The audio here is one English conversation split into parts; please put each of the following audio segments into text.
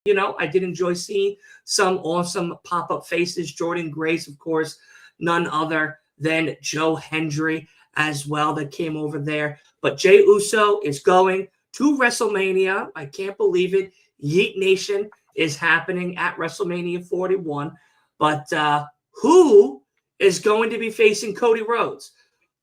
You know, I did enjoy seeing some awesome pop-up faces. Jordan Grace, of course, none other than Joe Hendry as well that came over there. But Jey Uso is going to WrestleMania. I can't believe it. Yeet Nation is happening at WrestleMania 41. But who is going to be facing Cody Rhodes?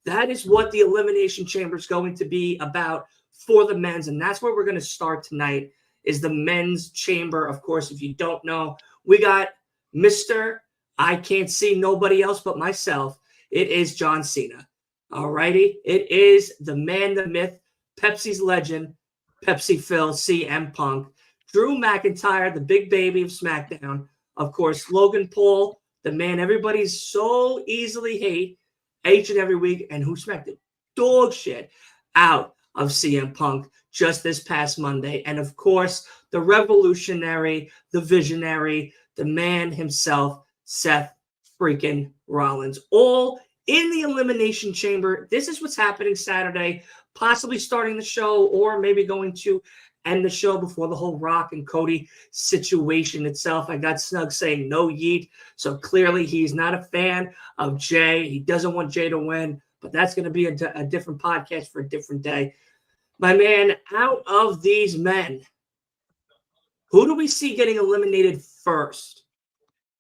That is what the Elimination Chamber is going to be about for the men's. And that's where we're going to start tonight, is the men's chamber. Of course, if you don't know, we got Mr. I can't see nobody else but myself. It is John Cena. All righty. It is the man, the myth, Pepsi's legend, Pepsi Phil, CM Punk, Drew McIntyre, the big baby of SmackDown. Of course, Logan Paul, the man everybody's so easily hate each and every week, and who smacked the dog shit out of CM Punk just this past Monday. And of course, the revolutionary, the visionary, the man himself, Seth freaking Rollins, all in the Elimination Chamber. This is what's happening Saturday. possibly starting the show or maybe going to end the show before the whole Rock and Cody situation itself. I got Snug saying no yeet. So clearly he's not a fan of Jay. He doesn't want Jay to win, but that's going to be a different podcast for a different day. My man, out of these men, who do we see getting eliminated first?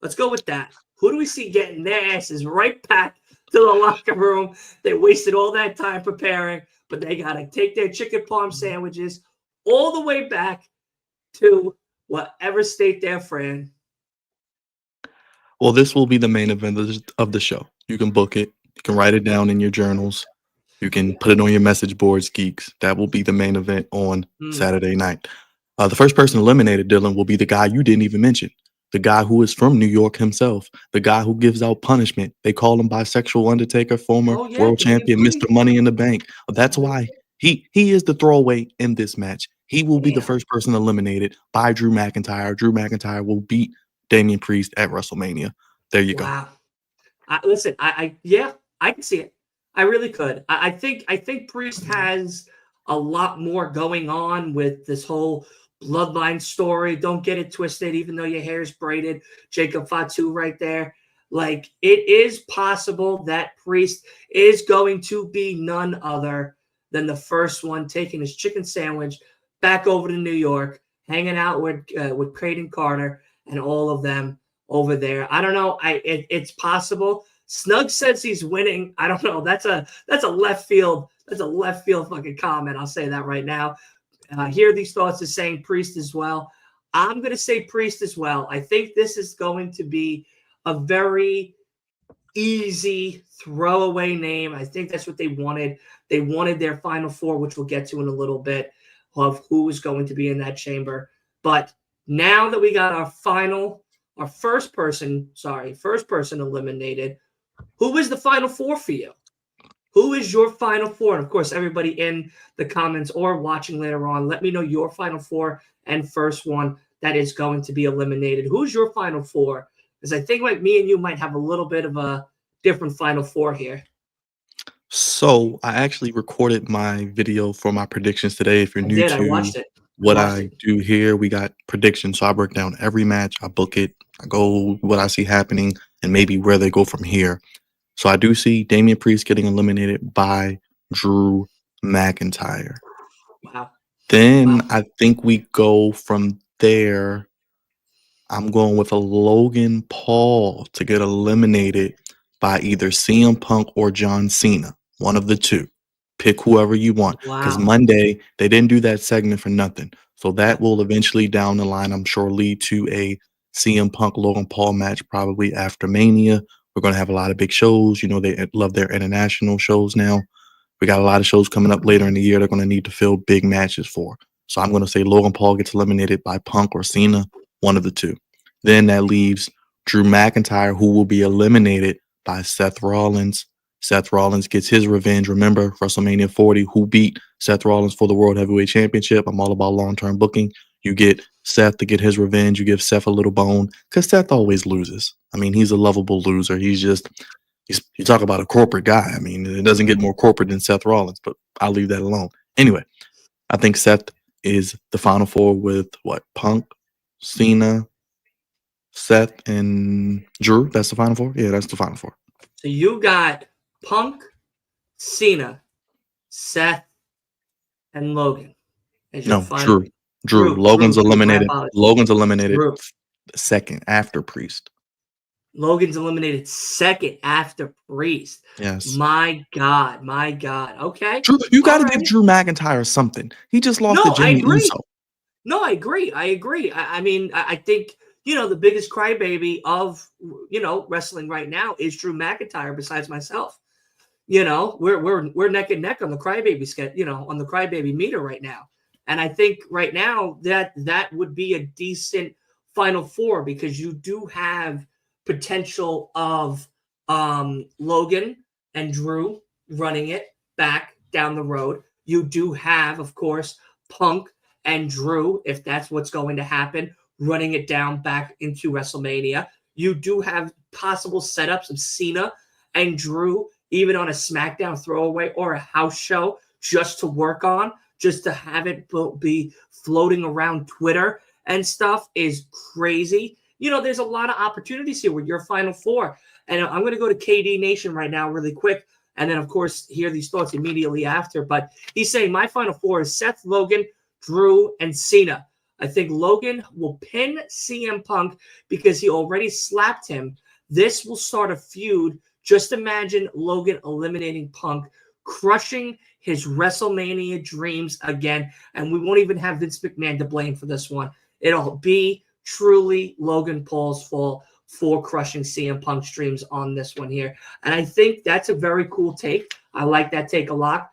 Let's go with that. Who do we see getting their asses right back to the locker room? They wasted all that time preparing, but they got to take their chicken parm sandwiches all the way back to whatever state they're from. Well, this will be the main event of the show. You can book it. You can write it down in your journals. You can put it on your message boards, geeks. That will be the main event on Saturday night. The first person eliminated, Dylan, will be the guy you didn't even mention. The guy who is from New York himself. The guy who gives out punishment. They call him Bisexual Undertaker, former world champion, Mr. Money in the Bank. That's why he is the throwaway in this match. He will be the first person eliminated by Drew McIntyre. Drew McIntyre will beat Damian Priest at WrestleMania. There you go. Wow. Listen, I can see it. I really could. I think Priest has a lot more going on with this whole bloodline story. Don't get it twisted, even though your hair is braided. Jacob Fatu right there. Like, it is possible that Priest is going to be none other than the first one taking his chicken sandwich back over to New York, hanging out with Creighton Carter and all of them over there. I don't know. It's possible. Snug says he's winning. I don't know. That's a left field. That's a left field fucking comment. I'll say that right now. Hear these thoughts is saying Priest as well. I'm going to say Priest as well. I think this is going to be a very easy throwaway name. I think that's what they wanted. They wanted their final four, which we'll get to in a little bit, of who is going to be in that chamber. But now that we got our first person eliminated, who is the final four for you? Who is your final four? And of course, everybody in the comments or watching later on, let me know your final four and first one that is going to be eliminated. Who's your final four? Because I think like me and you might have a little bit of a different final four here. So I actually recorded my video for my predictions today. If you're new to what I do here, we got predictions. So I break down every match, I book it, I go what I see happening, and maybe where they go from here. So I do see Damian Priest getting eliminated by Drew McIntyre. Wow. Then I think we go from there. I'm going with a Logan Paul to get eliminated by either CM Punk or John Cena. One of the two. Pick whoever you want. Because Monday, they didn't do that segment for nothing. So that will eventually down the line, I'm sure, lead to a CM Punk Logan Paul match probably after Mania. We're going to have a lot of big shows. You know, they love their international shows now. We got a lot of shows coming up later in the year they're going to need to fill big matches for. So I'm going to say Logan Paul gets eliminated by Punk or Cena, one of the two. Then that leaves Drew McIntyre, who will be eliminated by Seth Rollins. Seth Rollins gets his revenge. Remember, WrestleMania 40, who beat Seth Rollins for the World Heavyweight Championship? I'm all about long-term booking. You get Seth to get his revenge. You give Seth a little bone because Seth always loses. I mean, he's a lovable loser. You talk about a corporate guy. I mean, it doesn't get more corporate than Seth Rollins, but I'll leave that alone. Anyway, I think Seth is the final four with Punk, Cena, Seth, and Drew. That's the final four? Yeah, that's the final four. So you got Punk, Cena, Seth, and Logan. No, Drew. Logan's eliminated. Logan's eliminated second after Priest. Logan's eliminated second after Priest. Yes. My God. Okay. Drew, you got to give Drew McIntyre something. He just lost to Jimmy Uso. No, I agree. I mean, I think, the biggest crybaby of, wrestling right now is Drew McIntyre besides myself. We're neck and neck on the crybaby on the crybaby meter right now. And I think right now that would be a decent final four because you do have potential of Logan and Drew running it back down the road. You do have, of course, Punk and Drew, if that's what's going to happen, running it down back into WrestleMania. You do have possible setups of Cena and Drew, even on a SmackDown throwaway or a house show, just to work on, just to have it be floating around Twitter and stuff is crazy. You know, there's a lot of opportunities here with your Final Four. And I'm going to go to KD Nation right now really quick. And then, of course, hear these thoughts immediately after. But he's saying my Final Four is Seth, Logan, Drew, and Cena. I think Logan will pin CM Punk because he already slapped him. This will start a feud. Just imagine Logan eliminating Punk, crushing his WrestleMania dreams again. And we won't even have Vince McMahon to blame for this one. It'll be truly Logan Paul's fault for crushing CM Punk's dreams on this one here. And I think that's a very cool take. I like that take a lot.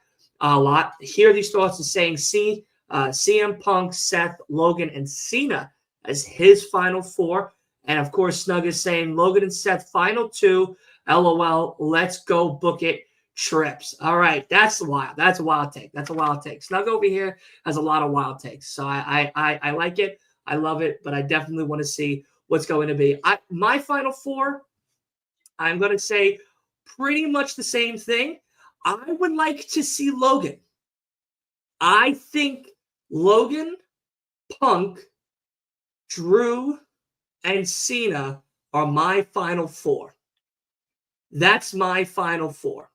Hear these thoughts is saying, see, CM Punk, Seth, Logan, and Cena as his Final Four. And, of course, Snug is saying Logan and Seth, Final Two. LOL, let's go book it. Trips. All right, that's wild. That's a wild take. That's a wild take. Snug over here has a lot of wild takes. So I like it. I love it, but I definitely want to see what's going to be. My Final Four, I'm going to say pretty much the same thing. I would like to see Logan. I think Logan, Punk, Drew, and Cena are my Final Four. That's my Final Four.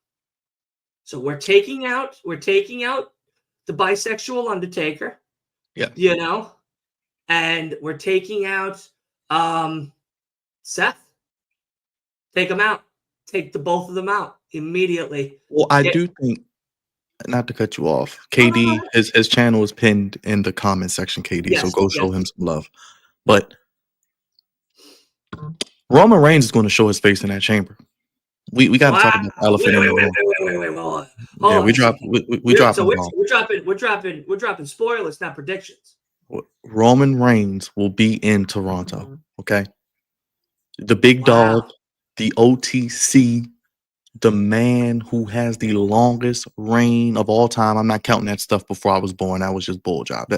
So we're taking out the bisexual Undertaker. Yeah. You know, and we're taking out Seth. Take them out. Take the both of them out immediately. Well, I do think, not to cut you off, KD, his channel is pinned in the comment section, KD, Yes, so go show him some love. But Roman Reigns is going to show his face in that chamber. We got to talk about the elephant in the room. Wait. Yeah, we dropping. So we're dropping spoilers, not predictions. Roman Reigns will be in Toronto. Okay, the big dog, the OTC, the man who has the longest reign of all time. I'm not counting that stuff before I was born. That was just bull job.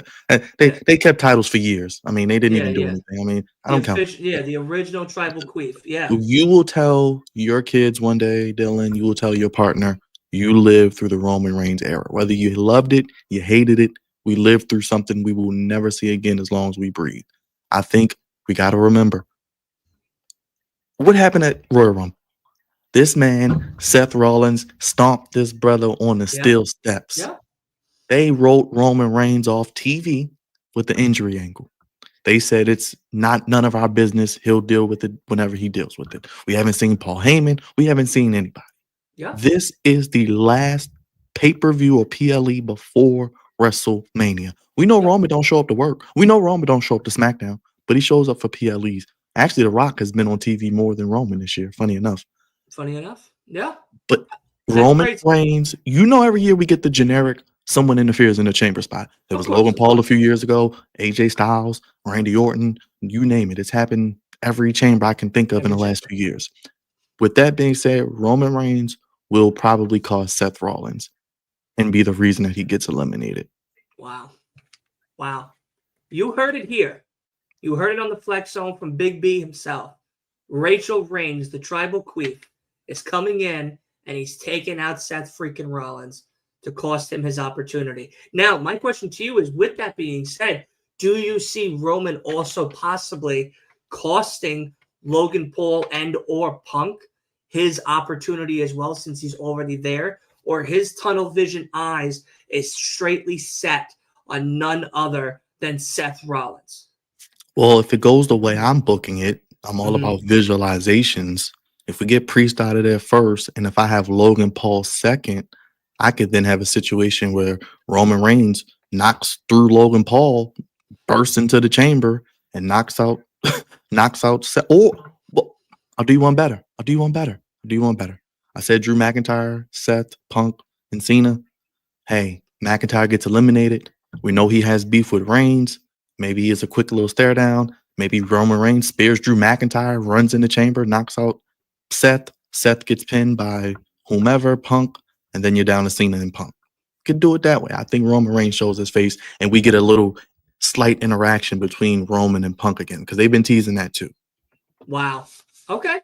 They kept titles for years. I mean, they didn't even do anything. I mean, I don't count. Yeah, the original tribal queef. Yeah. You will tell your kids one day, Dylan, you will tell your partner, you lived through the Roman Reigns era. Whether you loved it, you hated it, we lived through something we will never see again as long as we breathe. I think we got to remember what happened at Royal Rumble. This man, Seth Rollins, stomped this brother on the steel steps. Yeah. They wrote Roman Reigns off TV with the injury angle. They said it's none of our business. He'll deal with it whenever he deals with it. We haven't seen Paul Heyman. We haven't seen anybody. Yeah. This is the last pay-per-view or PLE before WrestleMania. We know Roman don't show up to work. We know Roman don't show up to SmackDown, but he shows up for PLEs. Actually, The Rock has been on TV more than Roman this year, funny enough. Yeah. But Roman Reigns, you know, every year we get the generic someone interferes in the chamber spot. There was Logan Paul a few years ago, AJ Styles, Randy Orton, you name it. It's happened every chamber I can think of in the last few years. With that being said, Roman Reigns will probably cause Seth Rollins and be the reason that he gets eliminated. Wow. You heard it here. You heard it on the Flex Zone from Big B himself. Rachel Reigns, the tribal queen, is coming in and he's taking out Seth freaking Rollins to cost him his opportunity. Now, my question to you is, with that being said, do you see Roman also possibly costing Logan Paul and or Punk his opportunity as well, since he's already there? Or his tunnel vision eyes is straightly set on none other than Seth Rollins? Well, if it goes the way I'm booking it, I'm all about visualizations. If we get Priest out of there first, and if I have Logan Paul second, I could then have a situation where Roman Reigns knocks through Logan Paul, bursts into the chamber, and knocks out Seth. Or I'll do one better. I said Drew McIntyre, Seth, Punk, and Cena. Hey, McIntyre gets eliminated. We know he has beef with Reigns. Maybe he is a quick little stare down. Maybe Roman Reigns spears Drew McIntyre, runs in the chamber, knocks out Seth. Seth gets pinned by whomever, Punk, and then you're down to Cena and Punk. Could do it that way. I think Roman Reigns shows his face, and we get a little slight interaction between Roman and Punk again, because they've been teasing that too. Wow. Okay.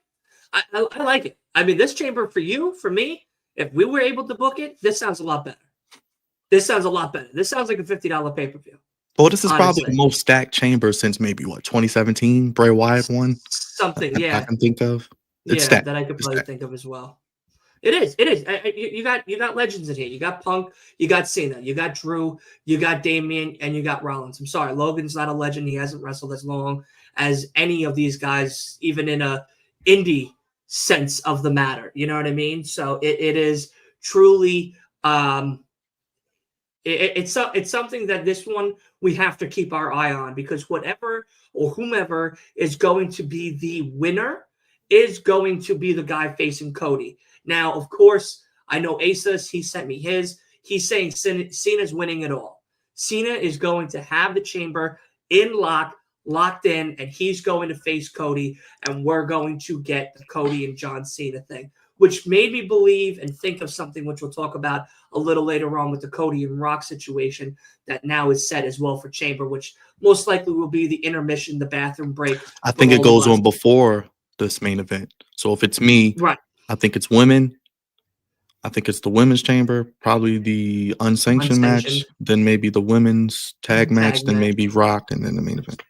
I like it. I mean, this chamber for you, for me, if we were able to book it, this sounds a lot better. This sounds a lot better. This sounds like a $50 pay-per-view. Well, this is probably honestly. the most stacked chamber since maybe 2017 Bray Wyatt won. Something, I yeah. can think of. It's Yeah, stacked. that I could It's probably stacked. think of as well. It is. It is. You got legends in here. You got Punk. You got Cena. You got Drew. You got Damian, and you got Rollins. I'm sorry, Logan's not a legend. He hasn't wrestled as long as any of these guys, even in a indie sense of the matter. You know what I mean? So it is truly. It's something that this one we have to keep our eye on, because whatever or whomever is going to be the winner is going to be the guy facing Cody. Now, of course, I know Asus, he sent me his. He's saying Cena's winning it all. Cena is going to have the chamber locked in, and he's going to face Cody, and we're going to get the Cody and John Cena thing, which made me believe and think of something which we'll talk about a little later on with the Cody and Rock situation that now is set as well for Chamber, which most likely will be the intermission, the bathroom break. I think it goes on before this main event. So if it's me, right, I think it's women. I think it's the women's chamber, probably the unsanctioned match, then maybe the women's tag match, then maybe Rock, and then the main event.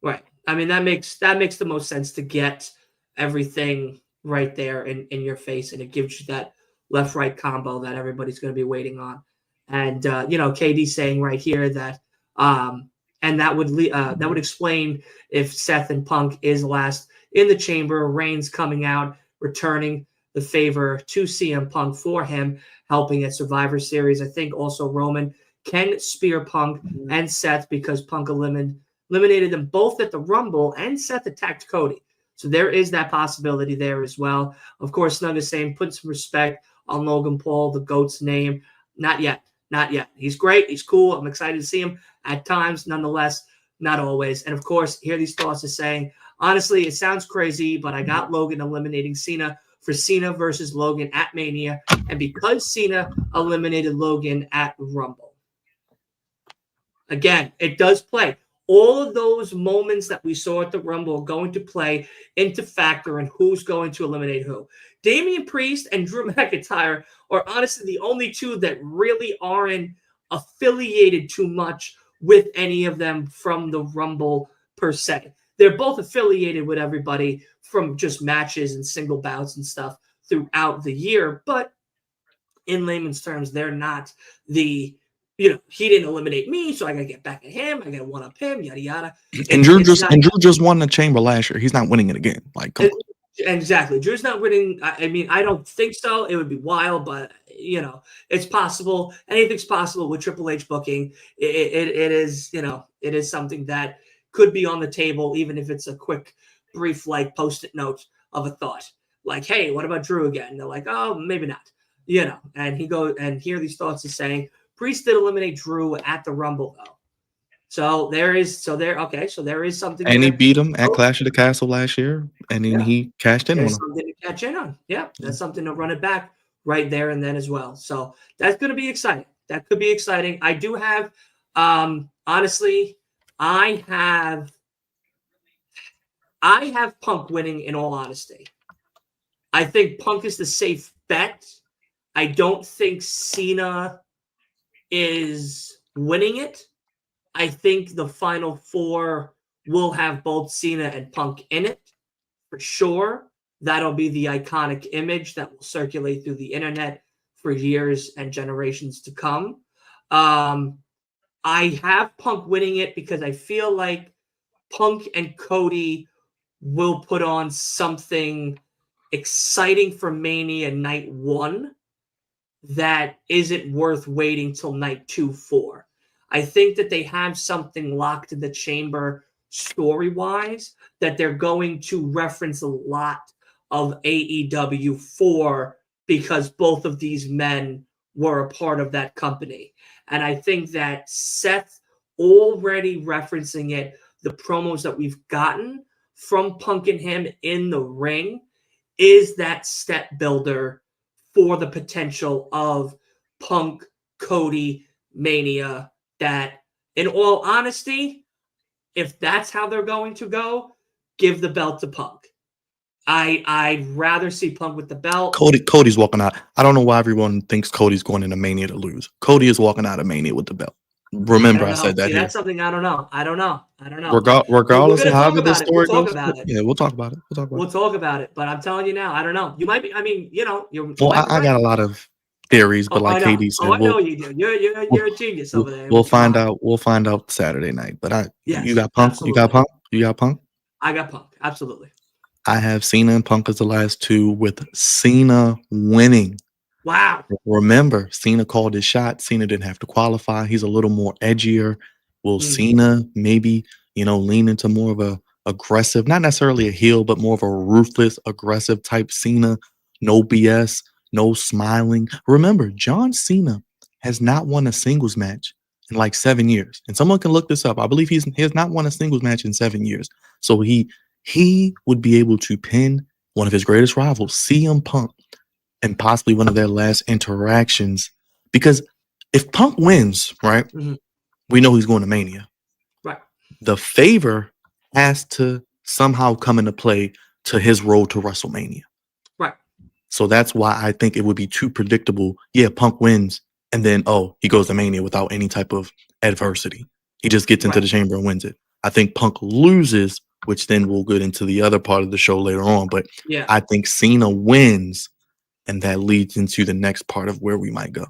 Right. I mean, that makes the most sense to get everything right there in your face, and it gives you that left-right combo that everybody's going to be waiting on. And KD saying right here that and that would explain if Seth and Punk is last in the chamber. Reigns coming out, returning the favor to CM Punk for him helping at Survivor Series. I think also Roman can spear Punk and Seth because Punk eliminated them both at the Rumble, and Seth attacked Cody. So there is that possibility there as well. Of course, Snug is saying, put some respect on Logan Paul, the GOAT's name. Not yet. Not yet. He's great. He's cool. I'm excited to see him at times. Nonetheless, not always. And, of course, here these thoughts are saying, honestly, it sounds crazy, but I got Logan eliminating Cena for Cena versus Logan at Mania, and because Cena eliminated Logan at Rumble. Again, it does play. All of those moments that we saw at the Rumble are going to play into factor in who's going to eliminate who. Damian Priest and Drew McIntyre are honestly the only two that really aren't affiliated too much with any of them from the Rumble per se. They're both affiliated with everybody from just matches and single bouts and stuff throughout the year, but in layman's terms, they're not the he didn't eliminate me, so I got to get back at him. I got to one-up him, yada, yada. And Drew just won the chamber last year. He's not winning it again. Like, come on. Exactly. Drew's not winning. I mean, I don't think so. It would be wild, but, it's possible. Anything's possible with Triple H booking. It is, it is something that could be on the table, even if it's a quick, brief, Post-it note of a thought. Like, hey, what about Drew again? And they're like, oh, maybe not. And he goes, and here these thoughts are saying, Priest did eliminate Drew at the Rumble, though. So there is something. And he beat him at Clash of the Castle last year, and then he cashed in on him. Something to catch in on. Yeah, that's something to run it back right there and then as well. So that's going to be exciting. That could be exciting. I do have, honestly, I have Punk winning. In all honesty, I think Punk is the safe bet. I don't think Cena is winning it. I think the Final Four will have both Cena and Punk in it for sure. That'll be the iconic image that will circulate through the internet for years and generations to come. I have Punk winning it because I feel like Punk and Cody will put on something exciting for Mania Night 1 that isn't worth waiting till Night 2 for. I think that they have something locked in the chamber story-wise that they're going to reference a lot of AEW for, because both of these men were a part of that company. And I think that Seth already referencing it, the promos that we've gotten from Punk and him in the ring, is that step builder for the potential of Punk, Cody, Mania, that, in all honesty, if that's how they're going to go, give the belt to Punk. I'd rather see Punk with the belt. Cody's walking out. I don't know why everyone thinks Cody's going into Mania to lose. Cody is walking out of Mania with the belt. Remember, I said that. See, here. that's something I don't know. Regardless of however this We'll story talk goes, about it. yeah, we'll talk about it. We'll talk about it. But I'm telling you now, I don't know. You might be. I mean, you know, you Well, might be I right. got a lot of theories, but like KD said, I know you do. You're a genius over there. We'll find out. We'll find out Saturday night. But you got Punk. Absolutely. You got Punk. You got Punk. I got Punk. Absolutely. I have Cena and Punk as the last two, with Cena winning. Wow. Remember, Cena called his shot. Cena didn't have to qualify. He's a little more edgier. Will Cena maybe, lean into more of a aggressive, not necessarily a heel, but more of a ruthless, aggressive type Cena? No BS, no smiling. Remember, John Cena has not won a singles match in like 7 years. And someone can look this up. I believe he has not won a singles match in 7 years. So he would be able to pin one of his greatest rivals, CM Punk, and possibly one of their last interactions. Because if Punk wins, right, we know he's going to Mania. Right. The favor has to somehow come into play to his road to WrestleMania. Right. So that's why I think it would be too predictable. Yeah, Punk wins, and then, he goes to Mania without any type of adversity. He just gets into the chamber and wins it. I think Punk loses, which then we'll get into the other part of the show later on. But I think Cena wins, and that leads into the next part of where we might go.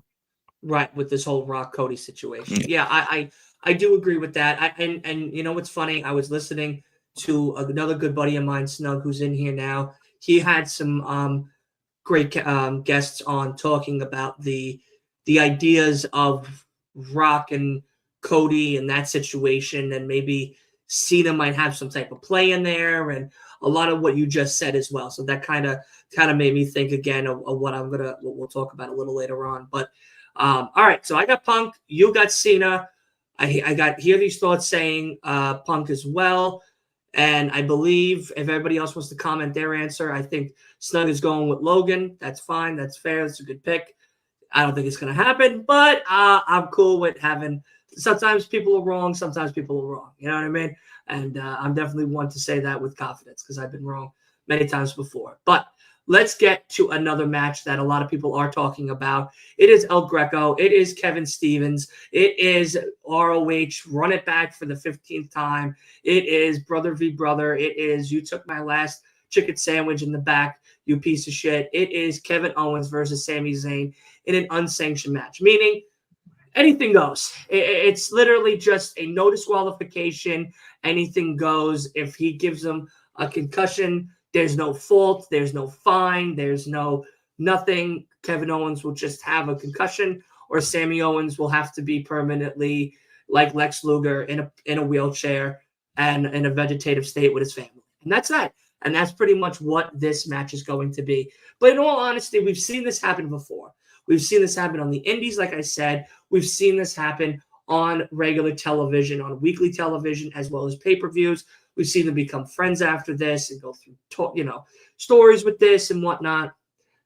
Right, with this whole Rock Cody situation. Yeah, I do agree with that. And you know what's funny? I was listening to another good buddy of mine, Snug, who's in here now. He had some great guests on talking about the ideas of Rock and Cody and that situation, and maybe Cena might have some type of play in there, and a lot of what you just said as well. So that kind of made me think again of what we'll talk about a little later on. But all right, so I got Punk, you got Cena. I got hear these thoughts saying Punk as well. And I believe if everybody else wants to comment their answer, I think Snug is going with Logan. That's fine. That's fair. That's a good pick. I don't think it's going to happen, but I'm cool with having – sometimes people are wrong. Sometimes people are wrong. You know what I mean? And I'm definitely one to say that with confidence because I've been wrong many times before. But let's get to another match that a lot of people are talking about. It is El Greco. It is Kevin Stevens. It is ROH. Run it back for the 15th time. It is brother v. brother. It is you took my last chicken sandwich in the back, you piece of shit. It is Kevin Owens versus Sami Zayn in an unsanctioned match, meaning anything goes. It's literally just a no disqualification. Anything goes. If he gives them a concussion, there's no fault. There's no fine. There's nothing. Kevin Owens will just have a concussion, or Sami Owens will have to be permanently, like Lex Luger, in a wheelchair and in a vegetative state with his family. And that's that. And that's pretty much what this match is going to be. But in all honesty, we've seen this happen before. We've seen this happen on the indies, like I said. We've seen this happen on regular television, on weekly television, as well as pay-per-views. We've seen them become friends after this and go through, stories with this and whatnot.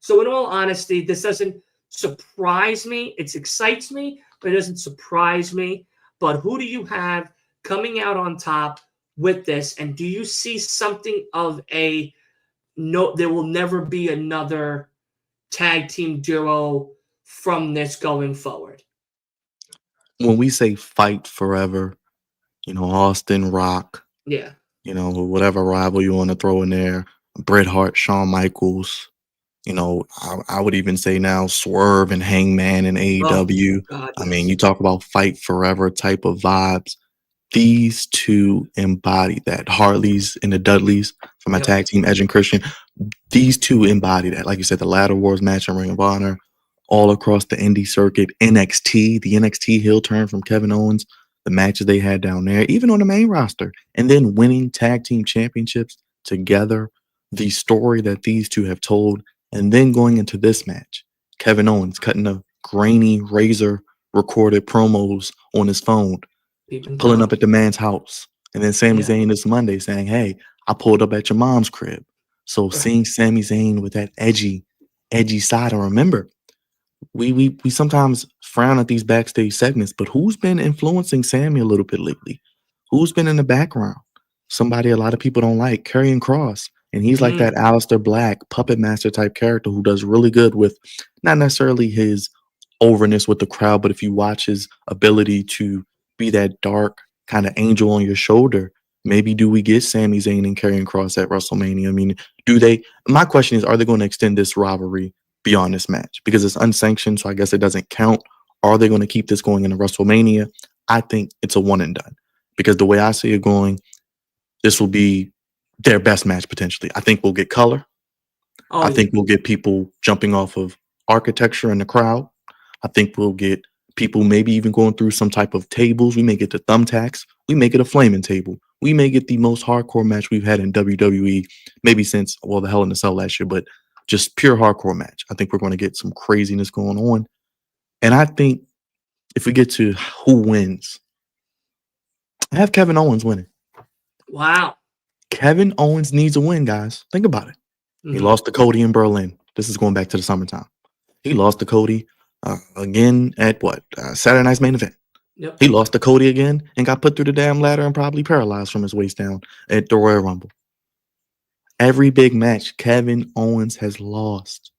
So in all honesty, this doesn't surprise me. It excites me, but it doesn't surprise me. But who do you have coming out on top with this? And do you see something of there will never be another tag team duo from this going forward? When we say fight forever, Austin, Rock, yeah, whatever rival you want to throw in there, Bret Hart, Shawn Michaels, I would even say now Swerve and Hangman and AEW. God, I mean, you talk about fight forever type of vibes. These two embody that. Harleys and the Dudleys from my tag team, Edge and Christian. These two embody that. Like you said, the Ladder Wars match in Ring of Honor, all across the indie circuit, NXT, the NXT heel turn from Kevin Owens, the matches they had down there, even on the main roster, and then winning tag team championships together. The story that these two have told, and then going into this match, Kevin Owens cutting the grainy razor recorded promos on his phone, pulling up at the man's house. And then Sami Zayn this Monday saying, hey, I pulled up at your mom's crib. So seeing Sami Zayn with that edgy side. And remember, we sometimes frown at these backstage segments, but who's been influencing Sami a little bit lately? Who's been in the background? Somebody a lot of people don't like, Karrion Kross. And he's like that Aleister Black puppet master type character who does really good with not necessarily his overness with the crowd, but if you watch his ability to be that dark kind of angel on your shoulder, maybe do we get Sami Zayn and Karrion Kross at WrestleMania? I mean, do they? My question is, are they going to extend this rivalry beyond this match? Because it's unsanctioned, so I guess it doesn't count. Are they going to keep this going into WrestleMania? I think it's a one and done. Because the way I see it going, this will be their best match potentially. I think we'll get color. Oh, I think we'll get people jumping off of architecture in the crowd. I think we'll get people maybe even going through some type of tables. We may get the thumbtacks. We may get a flaming table. We may get the most hardcore match we've had in WWE, maybe since, well, the Hell in a Cell last year, but just pure hardcore match. I think we're going to get some craziness going on. And I think if we get to who wins, I have Kevin Owens winning. Wow. Kevin Owens needs a win, guys. Think about it. He lost to Cody in Berlin. This is going back to the summertime. He lost to Cody again at Saturday Night's Main Event. Yep. He lost to Cody again and got put through the damn ladder and probably paralyzed from his waist down at the Royal Rumble. Every big match, Kevin Owens has lost.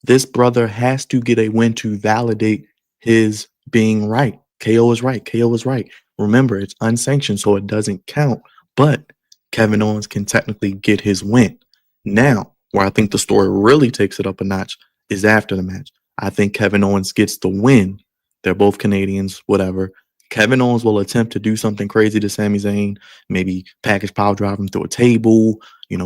This brother has to get a win to validate his being right. KO is right. KO is right. Remember, it's unsanctioned, so it doesn't count. But Kevin Owens can technically get his win. Now, where I think the story really takes it up a notch is after the match. I think Kevin Owens gets the win. They're both Canadians, whatever. Kevin Owens will attempt to do something crazy to Sami Zayn, maybe package power drive him through a table,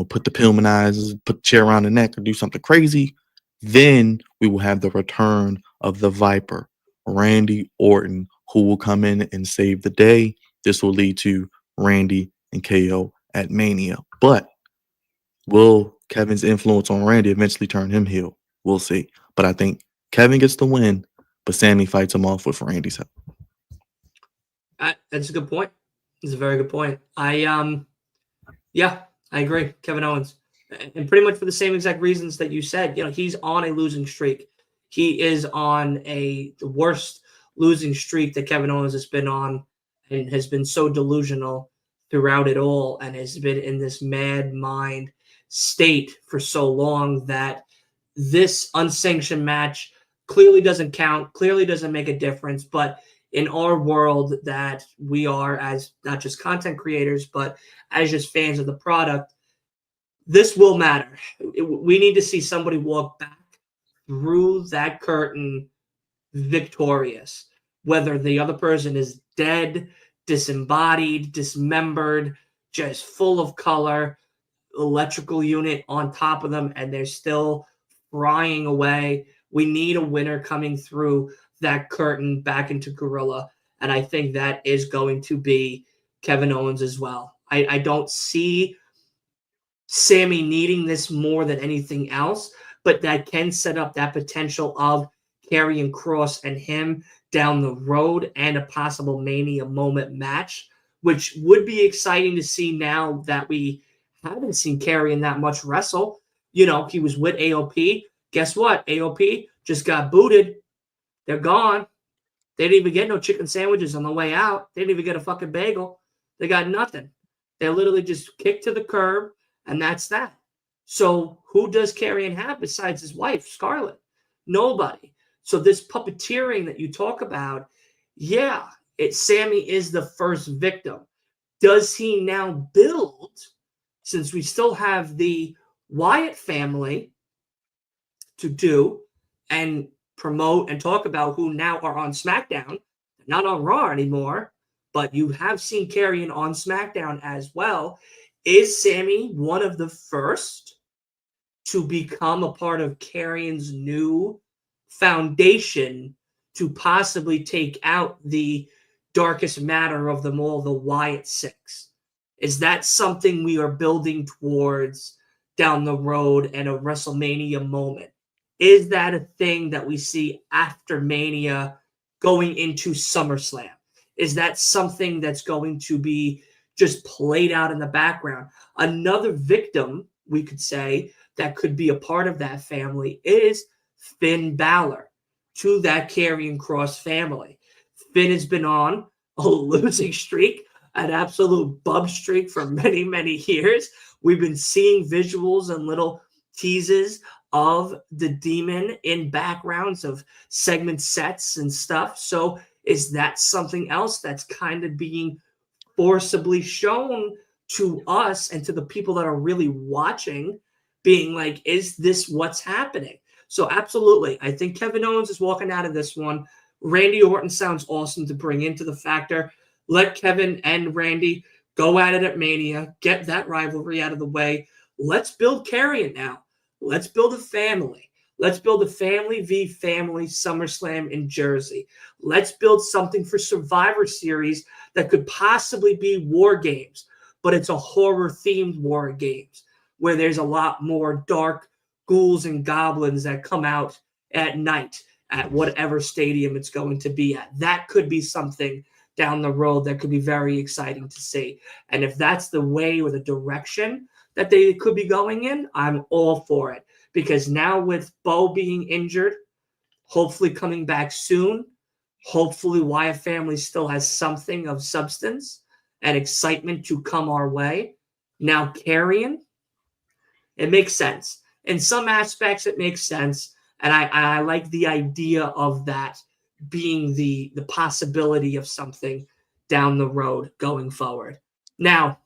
put the Pillmanizers, put the chair around the neck, or do something crazy. Then we will have the return of the Viper, Randy Orton, who will come in and save the day. This will lead to Randy and KO at Mania. But will Kevin's influence on Randy eventually turn him heel? We'll see. But I think Kevin gets the win, but Sami fights him off with Randy's help. That's a good point. It's a very good point. I agree. Kevin Owens. And pretty much for the same exact reasons that you said. He's on a losing streak. He is on the worst losing streak that Kevin Owens has been on and has been so delusional throughout it all and has been in this mad mind state for so long that this unsanctioned match clearly doesn't count, clearly doesn't make a difference. But in our world that we are as not just content creators, but as just fans of the product, this will matter. We need to see somebody walk back through that curtain victorious, whether the other person is dead, disembodied, dismembered, just full of color, electrical unit on top of them, and they're still frying away. We need a winner coming through that curtain back into Gorilla, and I think that is going to be Kevin Owens as well. I don't see Sami needing this more than anything else, but that can set up that potential of Karrion Kross and him down the road and a possible Mania moment match, which would be exciting to see now that we haven't seen Karrion that much wrestle. He was with AOP. Guess what? AOP just got booted. They're gone. They didn't even get no chicken sandwiches on the way out. They didn't even get a fucking bagel. They got nothing. They literally just kicked to the curb, and that's that. So who does Karrion have besides his wife, Scarlett? Nobody. So this puppeteering that you talk about, Sami is the first victim. Does he now build, since we still have the Wyatt family to do and promote and talk about who now are on SmackDown, not on Raw anymore, but you have seen Karrion on SmackDown as well. Is Sami one of the first to become a part of Karrion's new foundation to possibly take out the darkest matter of them all, the Wyatt Six? Is that something we are building towards down the road and a WrestleMania moment? Is that a thing that we see after Mania going into SummerSlam? Is that something that's going to be just played out in the background? Another victim, we could say, that could be a part of that family is Finn Balor to that Karrion Kross family. Finn has been on a losing streak. an absolute bub streak for many, many years. We've been seeing visuals and little teases of the Demon in backgrounds of segment sets and stuff. So is that something else that's kind of being forcibly shown to us and to the people that are really watching, being like, is this what's happening? So absolutely. I think Kevin Owens is walking out of this one. Randy Orton sounds awesome to bring into the factor. Let Kevin and Randy go at it at Mania. Get that rivalry out of the way. Let's build Karrion now. Let's build a family. Let's build a family v family SummerSlam in Jersey. Let's build something for Survivor Series that could possibly be War Games, but it's a horror-themed War Games where there's a lot more dark ghouls and goblins that come out at night at whatever stadium it's going to be at. That could be something down the road that could be very exciting to see. And if that's the way or the direction that they could be going in, I'm all for it. Because now with Bo being injured, hopefully coming back soon, hopefully Wyatt family still has something of substance and excitement to come our way. Now Karrion, it makes sense. In some aspects, it makes sense. And I like the idea of that being the possibility of something down the road going forward. Now,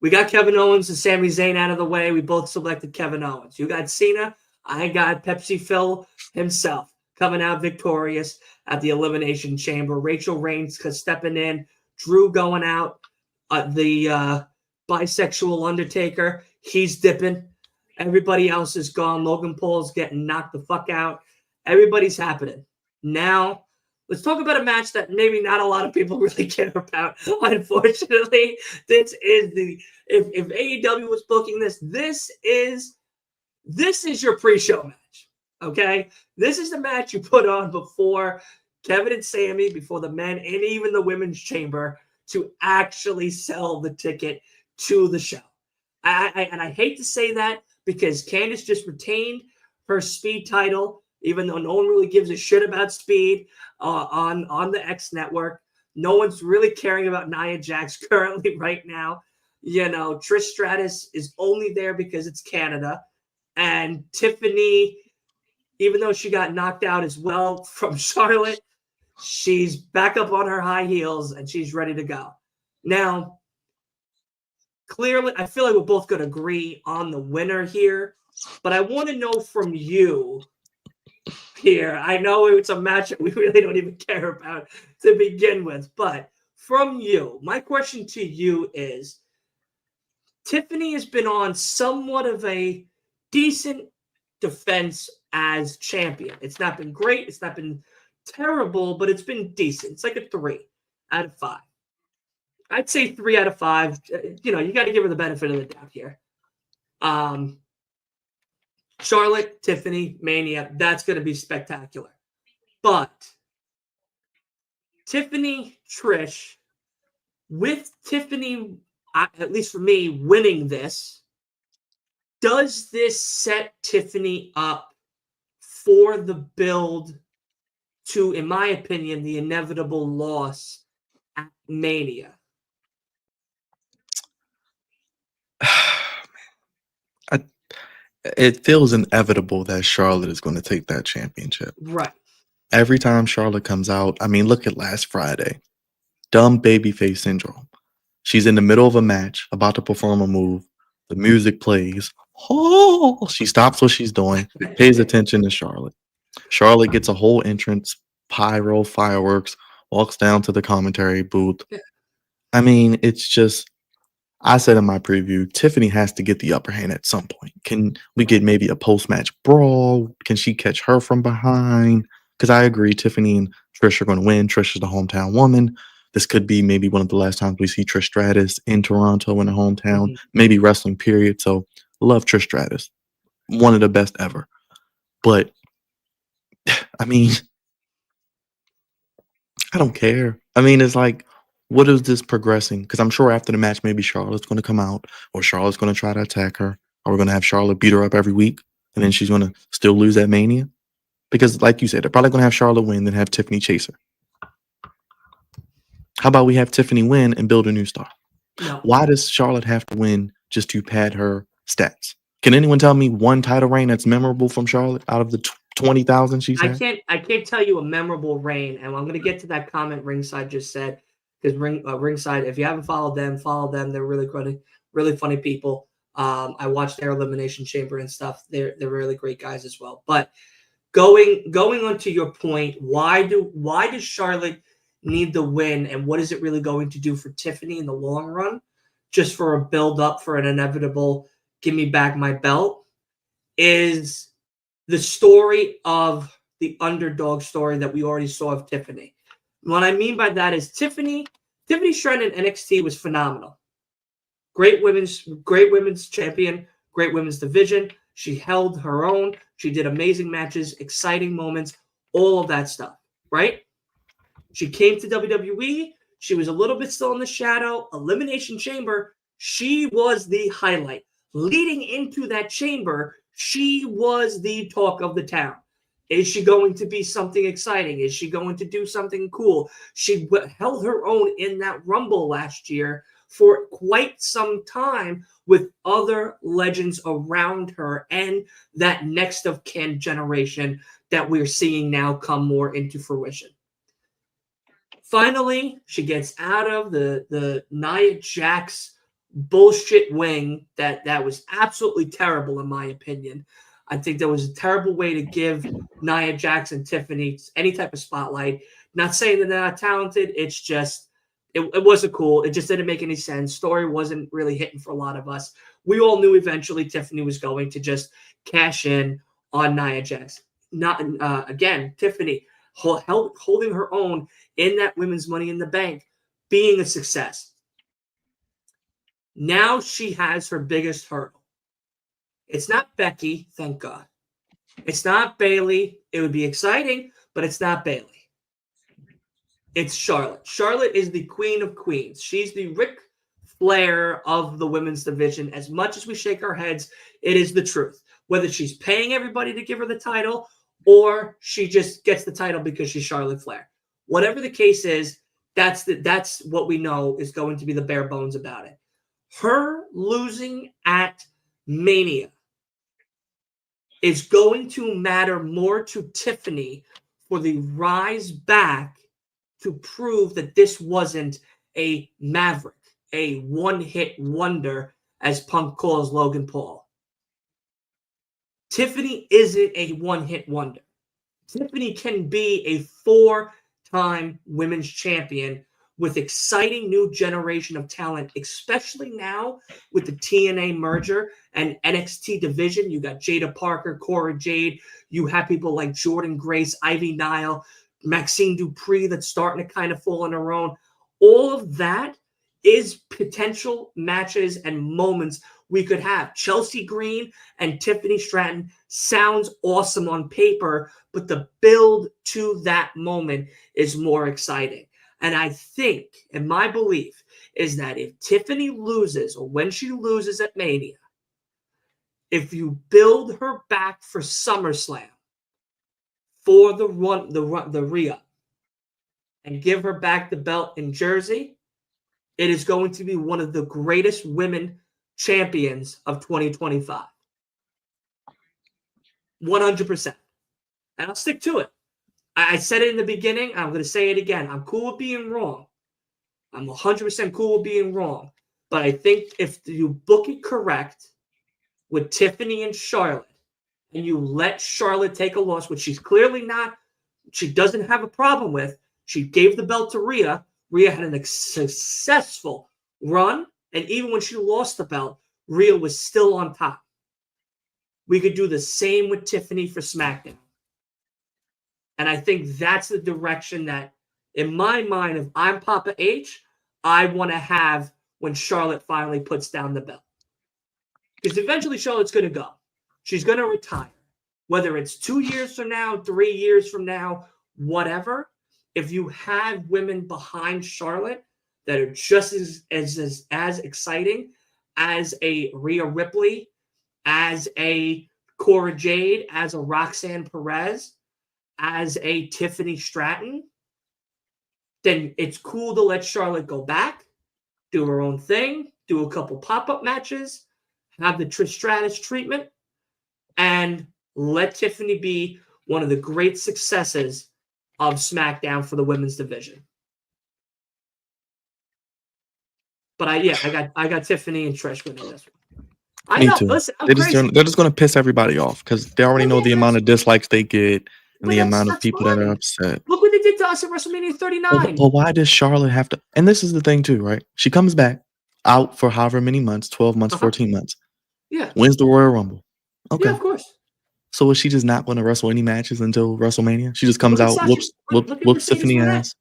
we got Kevin Owens and Sami Zayn out of the way. We both selected Kevin Owens. You got Cena. I got Pepsi Phil himself coming out victorious at the Elimination Chamber. Rachel Reigns stepping in. Drew going out. The bisexual Undertaker, he's dipping. Everybody else is gone. Logan Paul's getting knocked the fuck out. Everybody's happening. Now, let's talk about a match that maybe not a lot of people really care about. Unfortunately, this is the if AEW was booking this, this is your pre-show match. Okay, this is the match you put on before Kevin and Sami, before the men and even the women's chamber to actually sell the ticket to the show. I hate to say that because Candice just retained her Speed title, even though no one really gives a shit about Speed on the X network. No one's really caring about Nia Jax currently right now. You know, Trish Stratus is only there because it's Canada. And Tiffany, even though she got knocked out as well from Charlotte, she's back up on her high heels and she's ready to go. Now, clearly, I feel like we're both going to agree on the winner here, but I want to know from you here. I know it's a match that we really don't even care about to begin with, but from you, my question to you is, Tiffany has been on somewhat of a decent defense as champion. It's not been great. It's not been terrible, but it's been decent. It's like a 3 out of 5. I'd say 3 out of 5. You know, you got to give her the benefit of the doubt here. Charlotte, Tiffany, Mania, that's going to be spectacular. But Tiffany, Trish, with Tiffany, at least for me, winning this, does this set Tiffany up for the build to, in my opinion, the inevitable loss at Mania? It feels inevitable that Charlotte is going to take that championship. Right. Every time Charlotte comes out, I mean, look at last Friday. Dumb babyface syndrome. She's in the middle of a match, about to perform a move. The music plays. Oh, she stops what she's doing, pays attention to Charlotte. Charlotte gets a whole entrance, pyro, fireworks, walks down to the commentary booth. I mean, it's just, I said in my preview, Tiffany has to get the upper hand at some point. Can we get maybe a post-match brawl? Can she catch her from behind? Because I agree, Tiffany and Trish are going to win. Trish is the hometown woman. This could be maybe one of the last times we see Trish Stratus in Toronto in the hometown, maybe wrestling period. So love Trish Stratus. One of the best ever. But, I mean, I don't care. I mean, it's like, what is this progressing? Because I'm sure after the match, maybe Charlotte's going to come out or Charlotte's going to try to attack her. Or we're going to have Charlotte beat her up every week. And then she's going to still lose at Mania. Because like you said, they're probably going to have Charlotte win, then have Tiffany chase her. How about we have Tiffany win and build a new star? No. Why does Charlotte have to win just to pad her stats? Can anyone tell me one title reign that's memorable from Charlotte out of the 20,000 she's had? I can't tell you a memorable reign, and I'm going to get to that comment Ringside just said, because Ringside, if you haven't followed them, follow them. They're really funny people. I watched their Elimination Chamber and stuff. They're really great guys as well. But going on to your point, why does Charlotte need the win, and what is it really going to do for Tiffany in the long run? Just for a build up for an inevitable give me back my belt, is the story of the underdog story that we already saw of Tiffany. What I mean by that is Tiffany Stratton in NXT was phenomenal. Great women's champion, great women's division. She held her own. She did amazing matches, exciting moments, all of that stuff, right? She came to WWE. She was a little bit still in the shadow. Elimination Chamber, she was the highlight. Leading into that chamber, she was the talk of the town. Is she going to be something exciting? Is she going to do something cool? She held her own in that Rumble last year for quite some time with other legends around her and that next of kin generation that we're seeing now come more into fruition. Finally, she gets out of the Nia Jax bullshit wing that was absolutely terrible in my opinion. I think that was a terrible way to give Nia Jax and Tiffany any type of spotlight. Not saying that they're not talented. It's just it wasn't cool. It just didn't make any sense. Story wasn't really hitting for a lot of us. We all knew eventually Tiffany was going to just cash in on Nia Jax. Not again, Tiffany holding her own in that women's Money in the Bank, being a success. Now she has her biggest hurdle. It's not Becky, thank God. It's not Bayley. It would be exciting, but it's not Bayley. It's Charlotte. Charlotte is the queen of queens. She's the Ric Flair of the women's division. As much as we shake our heads, it is the truth. Whether she's paying everybody to give her the title or she just gets the title because she's Charlotte Flair. Whatever the case is, that's what we know is going to be the bare bones about it. Her losing at Mania is going to matter more to Tiffany for the rise back to prove that this wasn't a maverick, a one-hit wonder, as Punk calls Logan Paul. Tiffany isn't a one-hit wonder. Tiffany can be a four-time women's champion with exciting new generation of talent, especially now with the TNA merger and NXT division. You got Jada Parker, Cora Jade. You have people like Jordan Grace, Ivy Nile, Maxine Dupree that's starting to kind of fall on her own. All of that is potential matches and moments we could have. Chelsea Green and Tiffany Stratton sounds awesome on paper, but the build to that moment is more exciting. And I think, and my belief, is that if Tiffany loses or when she loses at Mania, if you build her back for SummerSlam for the re-up and give her back the belt in Jersey, it is going to be one of the greatest women champions of 2025. 100%. And I'll stick to it. I said it in the beginning. I'm going to say it again. I'm cool with being wrong. I'm 100% cool with being wrong. But I think if you book it correct with Tiffany and Charlotte, and you let Charlotte take a loss, which she's clearly not, she doesn't have a problem with. She gave the belt to Rhea. Rhea had a successful run. And even when she lost the belt, Rhea was still on top. We could do the same with Tiffany for SmackDown. And I think that's the direction that, in my mind, if I'm Papa H, I want to have when Charlotte finally puts down the belt. Because eventually Charlotte's going to go. She's going to retire. Whether it's 2 years from now, 3 years from now, whatever. If you have women behind Charlotte that are just as exciting as a Rhea Ripley, as a Cora Jade, as a Roxanne Perez, as a Tiffany Stratton, then it's cool to let Charlotte go back, do her own thing, do a couple pop-up matches, have the Trish Stratus treatment, and let Tiffany be one of the great successes of SmackDown for the women's division. But I got Tiffany and Trish winning this one. I Me know. too. Listen, I'm They're crazy. just going to piss everybody off because they already know the amount of dislikes they get and the amount of people that are upset. Look what they did to us at WrestleMania 39. But why does Charlotte have to? And this is the thing too, right? She comes back out for however many months, 12 months, 14 months. Yeah. Wins the Royal Rumble. Okay. Yeah, of course. So is she just not going to wrestle any matches until WrestleMania? She just comes out, whoops Tiffany ass.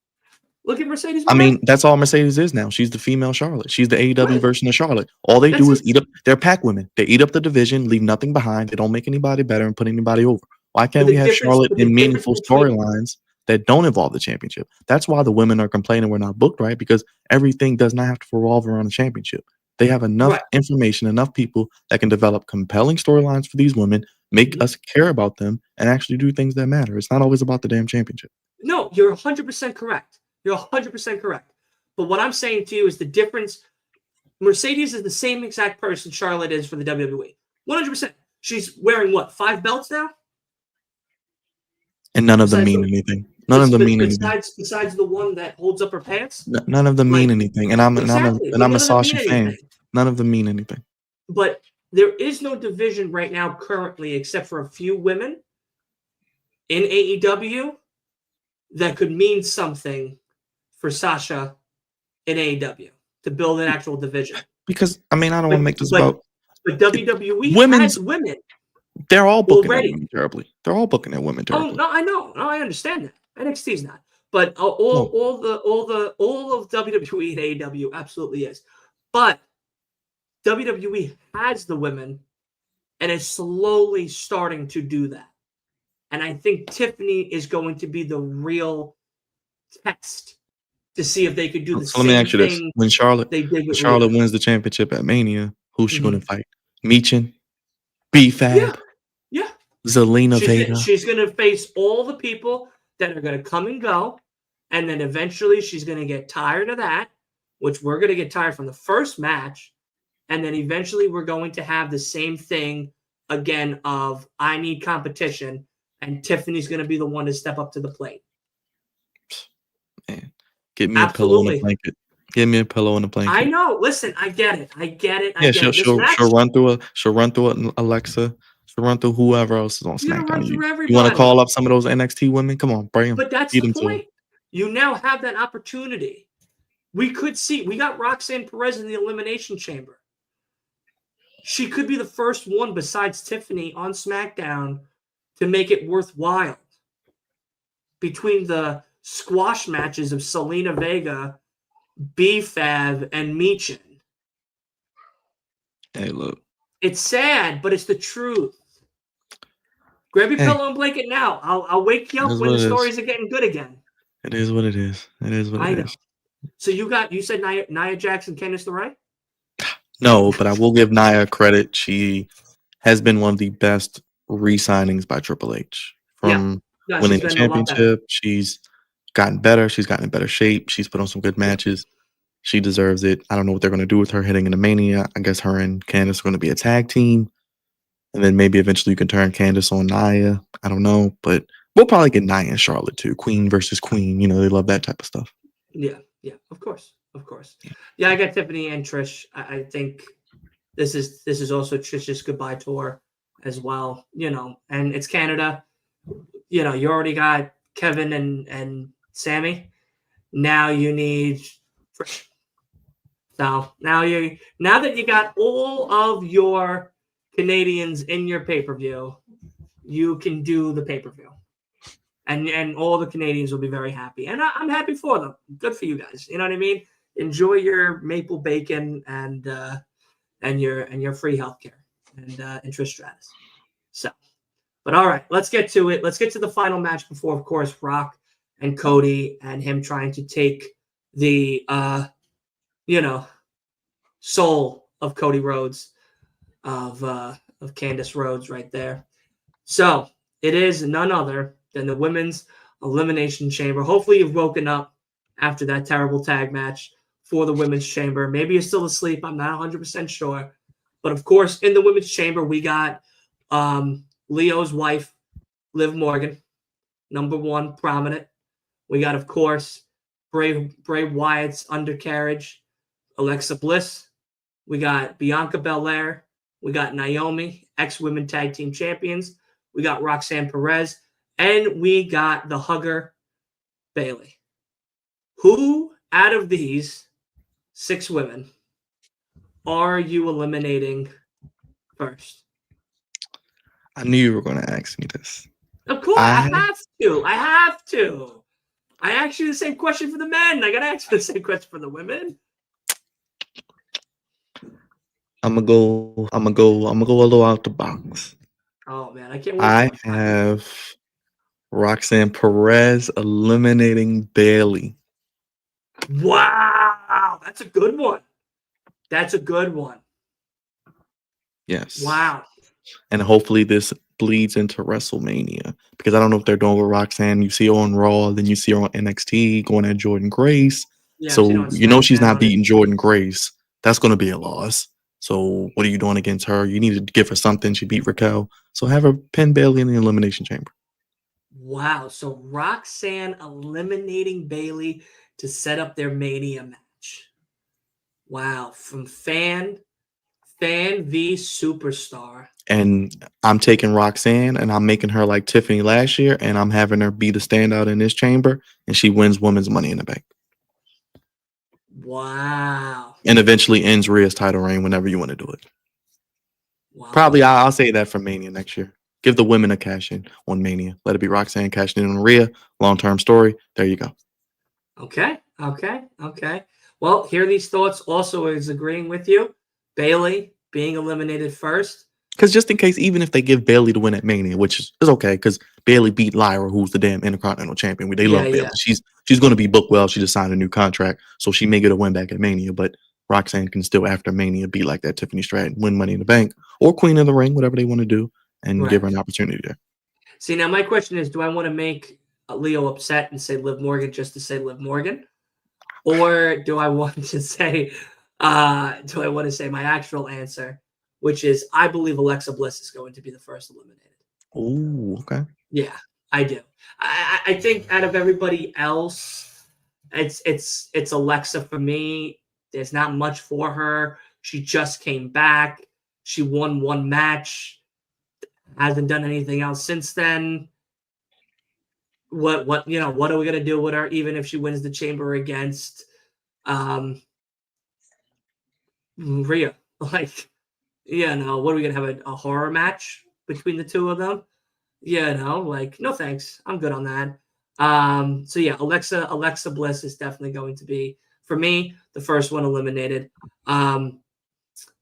Look at Mercedes. I mean, that's all Mercedes is now. She's the female Charlotte. She's the AEW version of Charlotte. All they do is eat up. They're pack women. They eat up the division, leave nothing behind. They don't make anybody better and put anybody over. Why can't we have Charlotte in meaningful storylines that don't involve the championship? That's why the women are complaining we're not booked right, because everything does not have to revolve around the championship. They have enough information, enough people that can develop compelling storylines for these women, make us care about them, and actually do things that matter. It's not always about the damn championship. No, you're 100% correct. You're 100% correct. But what I'm saying to you is the difference. Mercedes is the same exact person Charlotte is for the WWE. 100%. She's wearing what, 5 belts now? And none of them mean anything. None of them mean anything. Besides the one that holds up her pants? None of them mean anything. And I'm a Sasha fan. None of them mean anything. But there is no division right now currently, except for a few women in AEW, that could mean something for Sasha in AEW to build an actual division. Because, I mean, I don't want to make this about... But WWE has women. They're all booking their women terribly. They're all booking their women terribly. Oh, no, I know. No, I understand that. NXT's not. But all of WWE and AEW absolutely is. But WWE has the women and is slowly starting to do that. And I think Tiffany is going to be the real test to see if they could do the same thing. Let me ask you this. When Charlotte wins the championship at Mania, who's she going to fight? Meechin? B-Fab? Yeah. Zelina Vega? She's going to face all the people that are going to come and go. And then eventually she's going to get tired of that, which we're going to get tired from the first match. And then eventually we're going to have the same thing again of I need competition. And Tiffany's going to be the one to step up to the plate. Man, get me a pillow and a blanket. Give me a pillow and a blanket. I know. Listen, I get it. Yeah, she'll run through it. Alexa. She'll run through whoever else is on SmackDown. You want to call up some of those NXT women? Come on, bring them. But that's the point. You now have that opportunity. We got Roxanne Perez in the Elimination Chamber. She could be the first one besides Tiffany on SmackDown to make it worthwhile. Between the squash matches of Zelina Vega, B-Fab, and Meechin. Hey, look. It's sad, but it's the truth. Grab your pillow and blanket now. I'll wake you up when the stories are getting good again. It is what it is. It is what it is. So you said Nia Jax and Candice LeRae? No, but I will give Nia credit. She has been one of the best re-signings by Triple H. From winning the championship, she's gotten better. She's gotten in better shape. She's put on some good matches. She deserves it. I don't know what they're going to do with her heading into Mania. I guess her and Candice are going to be a tag team. And then maybe eventually you can turn Candice on Nia. I don't know. But we'll probably get Nia and Charlotte too. Queen versus Queen. You know, they love that type of stuff. Yeah, of course. Yeah, I got Tiffany and Trish. I think this is also Trish's goodbye tour as well. You know, and it's Canada. You know, you already got Kevin and Sammy. Now you need Trish. So now that you got all of your Canadians in your pay-per-view, you can do the pay-per-view. And all the Canadians will be very happy. And I'm happy for them. Good for you guys. You know what I mean? Enjoy your maple bacon and your free healthcare and Trish Stratus. So, but all right, let's get to it. Let's get to the final match before, of course, Rock and Cody and him trying to take the soul of Cody Rhodes, of Candice Rhodes right there. So it is none other than the Women's Elimination Chamber. Hopefully you've woken up after that terrible tag match for the Women's Chamber. Maybe you're still asleep. I'm not 100% sure. But, of course, in the Women's Chamber, we got Leo's wife, Liv Morgan, number one, prominent. We got, of course, Bray Wyatt's undercarriage, Alexa Bliss. We got Bianca Belair. We got Naomi, ex-women tag team champions. We got Roxanne Perez. And we got the hugger, Bayley. Who out of these 6 women are you eliminating first? I knew you were going to ask me this. Of course, I have to. I asked you the same question for the men. I got to ask you the same question for the women. I'm gonna go a little out the box. Oh man, I can't wait. I have Roxanne Perez eliminating Bayley. Wow, that's a good one. That's a good one. Yes. Wow. And hopefully this bleeds into WrestleMania, because I don't know if they're doing with Roxanne. You see her on Raw, then you see her on NXT going at Jordan Grace. Yeah, so you know she's not beating Jordan Grace. That's going to be a loss. So what are you doing against her? You need to give her something. She beat Raquel. So have her pin Bayley in the Elimination Chamber. Wow. So Roxanne eliminating Bayley to set up their Mania match. Wow. From fan v superstar. And I'm taking Roxanne and I'm making her like Tiffany last year, and I'm having her be the standout in this chamber, and she wins Women's Money in the Bank. Wow. And eventually ends Rhea's title reign whenever you want to do it. Wow. Probably I'll say that for Mania next year. Give the women a cash in on Mania. Let it be Roxanne cashing in on Rhea. Long-term story. There you go. Okay. Well, hear these thoughts also is agreeing with you. Bayley being eliminated first. Because just in case, even if they give Bayley the win at Mania, which is okay, because Bayley beat Lyra, who's the damn Intercontinental Champion. They love Bayley. She's going to be booked well. She just signed a new contract, so she may get a win back at Mania. But Roxanne can still, after Mania, be like that Tiffany Stratton, win Money in the Bank, or Queen of the Ring, whatever they want to do, and give her an opportunity there. See, now my question is, do I want to make Leo upset and say Liv Morgan just to say Liv Morgan? Or do I want to say my actual answer, which is I believe Alexa Bliss is going to be the first eliminated. Oh, okay. Yeah, I do. I think out of everybody else, it's Alexa for me. There's not much for her. She just came back. She won one match. Hasn't done anything else since then. What are we gonna do with her, even if she wins the chamber against Rhea? Like, what are we gonna have a horror match between the two of them? No thanks. I'm good on that. So yeah, Alexa Bliss is definitely going to be, for me, the first one eliminated.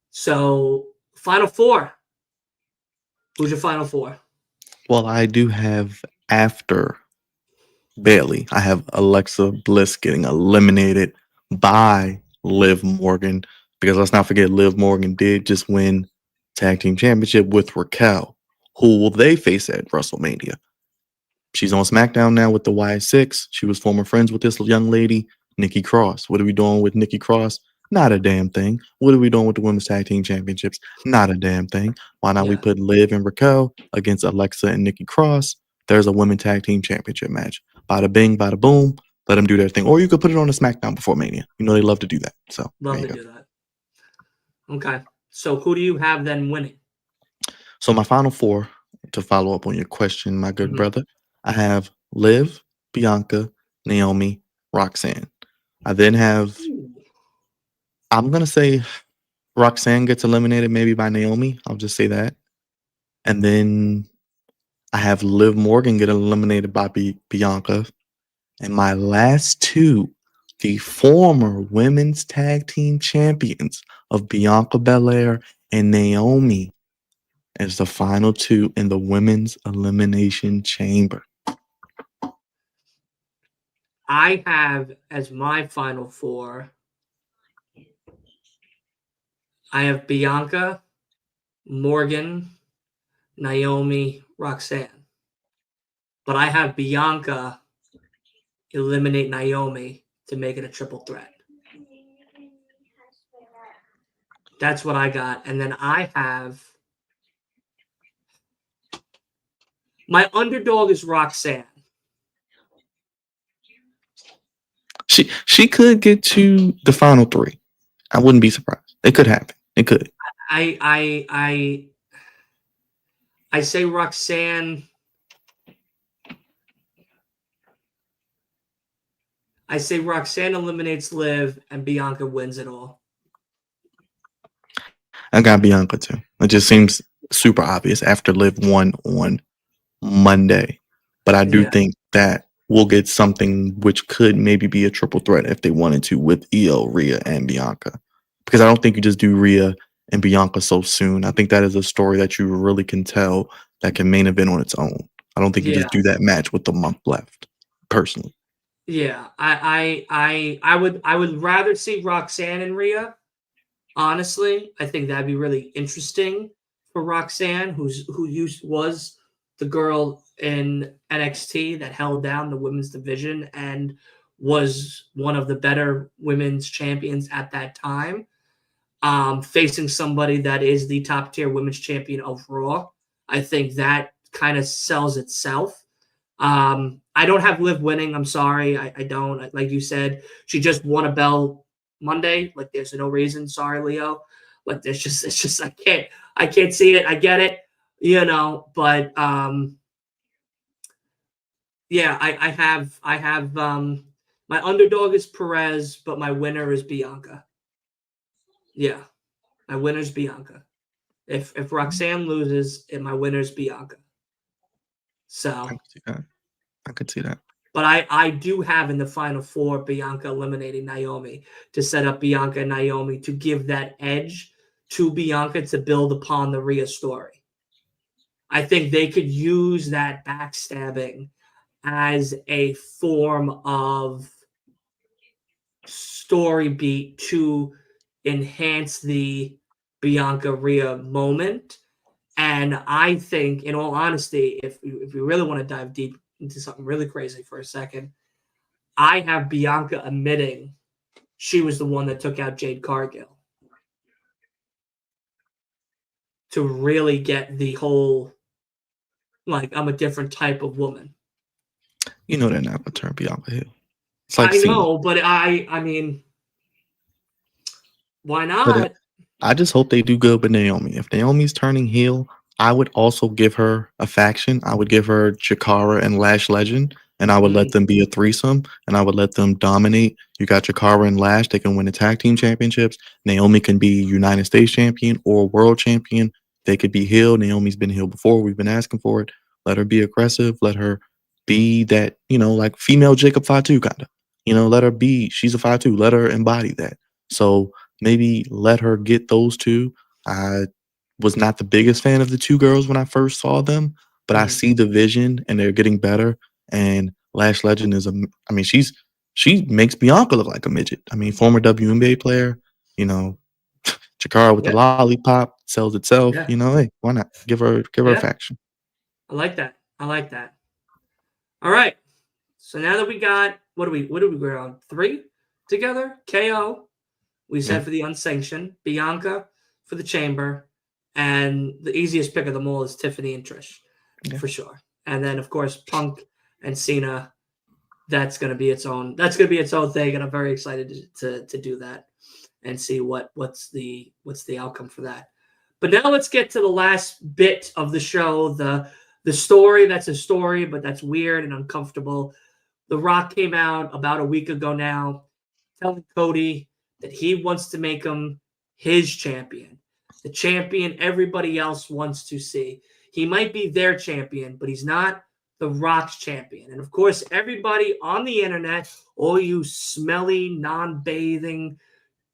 So final 4. Who's your final 4? Well, I do have after Bayley, I have Alexa Bliss getting eliminated by Liv Morgan, because let's not forget Liv Morgan did just win Tag Team Championship with Raquel. Who will they face at WrestleMania? She's on SmackDown now with the Y6. She was former friends with this young lady, Nikki Cross. What are we doing with Nikki Cross? Not a damn thing. What are we doing with the Women's Tag Team Championships? Not a damn thing. Why not we put Liv and Raquel against Alexa and Nikki Cross? There's a Women's Tag Team Championship match. Bada bing, bada boom. Let them do their thing. Or you could put it on a SmackDown before Mania. They love to do that. So love to do that. Okay. So who do you have then winning? So my final 4, to follow up on your question, my good brother, I have Liv, Bianca, Naomi, Roxanne. I then have, I'm going to say Roxanne gets eliminated maybe by Naomi. I'll just say that. And then I have Liv Morgan get eliminated by Bianca. And my last 2, the former women's tag team champions of Bianca Belair and Naomi, as the final 2 in the Women's Elimination Chamber. I have as my final 4, I have Bianca, Morgan, Naomi, Roxanne. But I have Bianca eliminate Naomi to make it a triple threat. That's what I got. And then I have my underdog is Roxanne. She could get to the final 3. I wouldn't be surprised. It could happen. It could. I say Roxanne. I say Roxanne eliminates Liv and Bianca wins it all. I got Bianca too. It just seems super obvious after Liv won on Monday. But I do think that we'll get something which could maybe be a triple threat if they wanted to with Io, Rhea, and Bianca. Because I don't think you just do Rhea and Bianca so soon. I think that is a story that you really can tell that can main event on its own. I don't think you just do that match with a month left, personally. Yeah, I would rather see Roxanne and Rhea. Honestly, I think that'd be really interesting for Roxanne, who was the girl in NXT that held down the women's division and was one of the better women's champions at that time, facing somebody that is the top tier women's champion of Raw. I think that kind of sells itself. I don't have Liv winning. I'm sorry. I don't. Like you said, she just won a belt Monday. Like there's no reason. Sorry, Leo. Like it's just I can't see it. I get it, but yeah, I have my underdog is Perez, but my winner is Bianca. Yeah. My winner's Bianca. If Roxanne loses, my winner's Bianca. So I could see that. But I do have in the final 4 Bianca eliminating Naomi to set up Bianca and Naomi to give that edge to Bianca to build upon the Rhea story. I think they could use that backstabbing as a form of story beat to enhance the Bianca Rhea moment. And I think, in all honesty, if we really want to dive deep into something really crazy for a second, I have Bianca admitting she was the one that took out Jade Cargill to really get the whole, like, I'm a different type of woman. You know they're not going to turn Bianca heel. It's like I know, but I mean, why not? But I just hope they do good with Naomi. If Naomi's turning heel, I would also give her a faction. I would give her Chikara and Lash Legend, and I would let them be a threesome, and I would let them dominate. You got Chikara and Lash. They can win the tag team championships. Naomi can be United States champion or world champion. They could be heel. Naomi's been heel before. We've been asking for it. Let her be aggressive. Let her be that, like female Jacob Fatu kind of. Let her be. She's a Fatu. Let her embody that. So maybe let her get those two. I was not the biggest fan of the two girls when I first saw them, but I see the vision and they're getting better. And Lash Legend is she makes Bianca look like a midget. I mean, former WNBA player, Chikara with the lollipop sells itself. Yeah. Hey, why not give her a faction? I like that. All right. So now that we got what do we go on 3 together? KO. We said for the unsanctioned, Bianca for the chamber, and the easiest pick of them all is Tiffany and Trish, for sure. And then of course Punk and Cena. That's going to be its own. That's going to be its own thing, and I'm very excited to do that and see what's the outcome for that. But now let's get to the last bit of the show, the story that's a story, but that's weird and uncomfortable. The Rock came out about a week ago now, telling Cody that he wants to make him his champion, the champion everybody else wants to see. He might be their champion, but he's not the Rock's champion. And of course, everybody on the internet, all you smelly, non-bathing,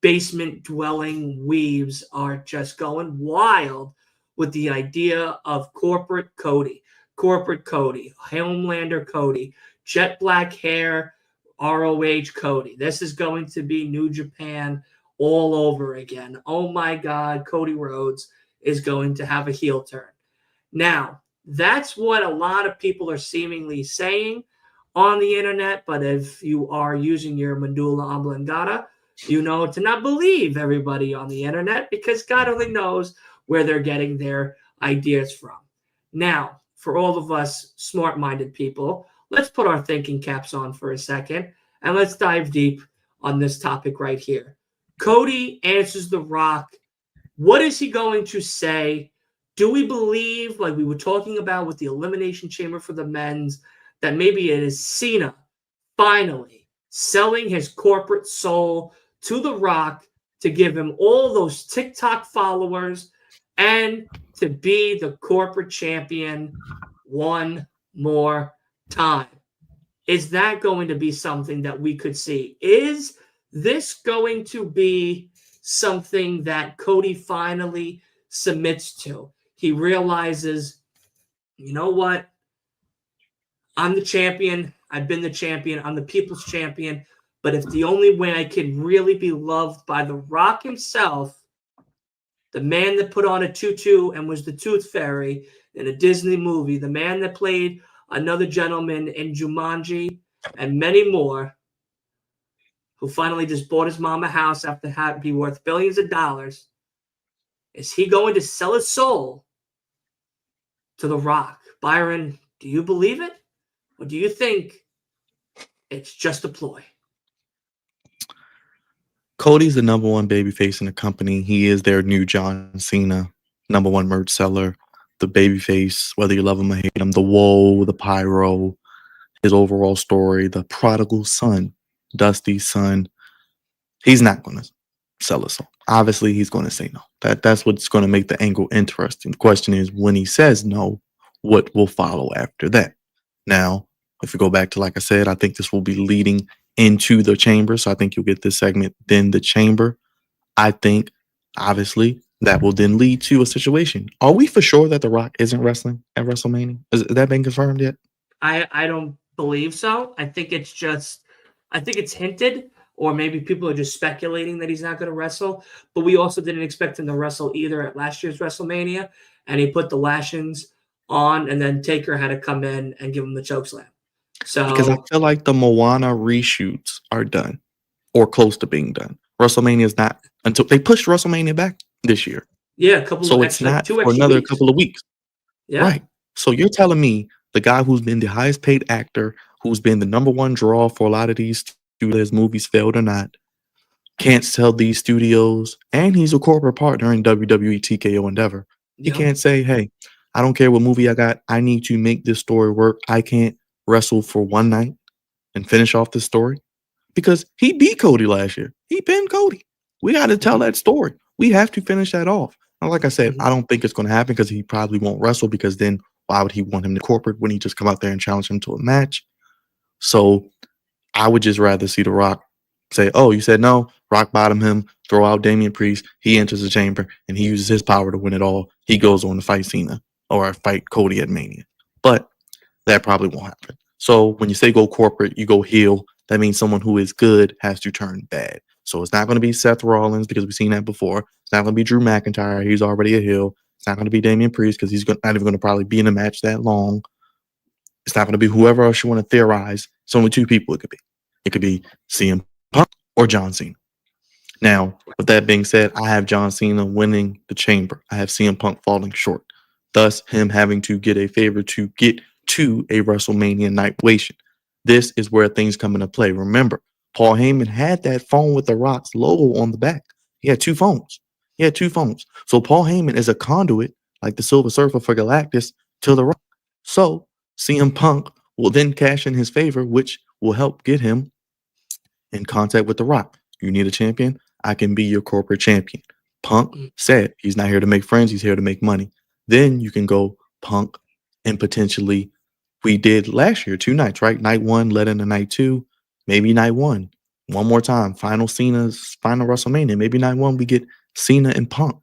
basement-dwelling weebs are just going wild with the idea of corporate Cody, Homelander Cody, jet black hair, ROH Cody. This is going to be New Japan all over again. Oh my God, Cody Rhodes is going to have a heel turn. Now, that's what a lot of people are seemingly saying on the internet, but if you are using your medulla oblongata, you know to not believe everybody on the internet because God only knows where they're getting their ideas from. Now, for all of us smart-minded people, let's put our thinking caps on for a second and let's dive deep on this topic right here. Cody answers The Rock. What is he going to say? Do we believe, like we were talking about with the Elimination Chamber for the men's, that maybe it is Cena finally selling his corporate soul to The Rock to give him all those TikTok followers and to be the corporate champion one more time? Is that going to be something that we could see? Is this going to be something that Cody finally submits to? He realizes, you know what? I'm the champion. I've been the champion. I'm the people's champion. But if the only way I can really be loved by The Rock himself, the man that put on a tutu and was the Tooth Fairy in a Disney movie, the man that played another gentleman in Jumanji, and many more, who finally just bought his mom a house after having be worth billions of dollars, is he going to sell his soul to The Rock? Byron, do you believe it? Or do you think it's just a ploy? Cody's the number one babyface in the company. He is their new John Cena, number one merch seller. The babyface, whether you love him or hate him, the woe, the pyro, his overall story, the prodigal son, Dusty's son. He's not going to sell us all. Obviously, he's going to say no. That's what's going to make the angle interesting. The question is, when he says no, what will follow after that? Now, if we go back to, like I said, I think this will be leading into the chamber. So I think you'll get this segment, then the chamber. I think, obviously, that will then lead to a situation. Are we for sure that The Rock isn't wrestling at WrestleMania? Has that been confirmed yet? I don't believe so. I think it's hinted, or maybe people are just speculating that he's not going to wrestle. But we also didn't expect him to wrestle either at last year's WrestleMania, and he put the lashings on, and then Taker had to come in and give him the chokeslam. So Because I feel like the Moana reshoots are done or close to being done. WrestleMania is not until they pushed WrestleMania back this year. yeah, a couple So of it's extra, not 2 for extra another weeks. couple of weeks. Yeah. Right. So you're telling me the guy who's been the highest paid actor, who's been the number one draw for a lot of these studios, movies failed or not, can't sell these studios, and he's a corporate partner in WWE TKO Endeavor. He Yeah. can't say, hey, I don't care what movie I got. I need to make this story work. I can't wrestle for one night and finish off this story. Because he beat Cody last year. He pinned Cody. We got to tell that story. We have to finish that off. And like I said, I don't think it's going to happen because he probably won't wrestle, because then why would he want him to corporate when he just come out there and challenge him to a match? So I would just rather see The Rock say, oh, you said no, rock bottom him, throw out Damian Priest, he enters the chamber, and he uses his power to win it all. He goes on to fight Cena or fight Cody at Mania. But that probably won't happen. So when you say go corporate, you go heel. That means someone who is good has to turn bad. So it's not going to be Seth Rollins, because we've seen that before. It's not going to be Drew McIntyre. He's already a heel. It's not going to be Damian Priest, because he's not even going to probably be in a match that long. It's not going to be whoever else you want to theorize. It's only 2 people it could be. It could be CM Punk or John Cena. Now, with that being said, I have John Cena winning the chamber. I have CM Punk falling short. Thus, him having to get a favor to get to a WrestleMania night wation. This is where things come into play. Remember, Paul Heyman had that phone with The Rock's logo on the back. He had 2 phones. So Paul Heyman is a conduit, like the Silver Surfer for Galactus, to The Rock. So CM Punk will then cash in his favor, which will help get him in contact with The Rock. You need a champion? I can be your corporate champion. Punk said he's not here to make friends. He's here to make money. Then you can go Punk and potentially, we did last year, 2 nights, right? Night 1 led into night 2, maybe night 1. One more time, final WrestleMania. Maybe night 1 we get Cena and Punk,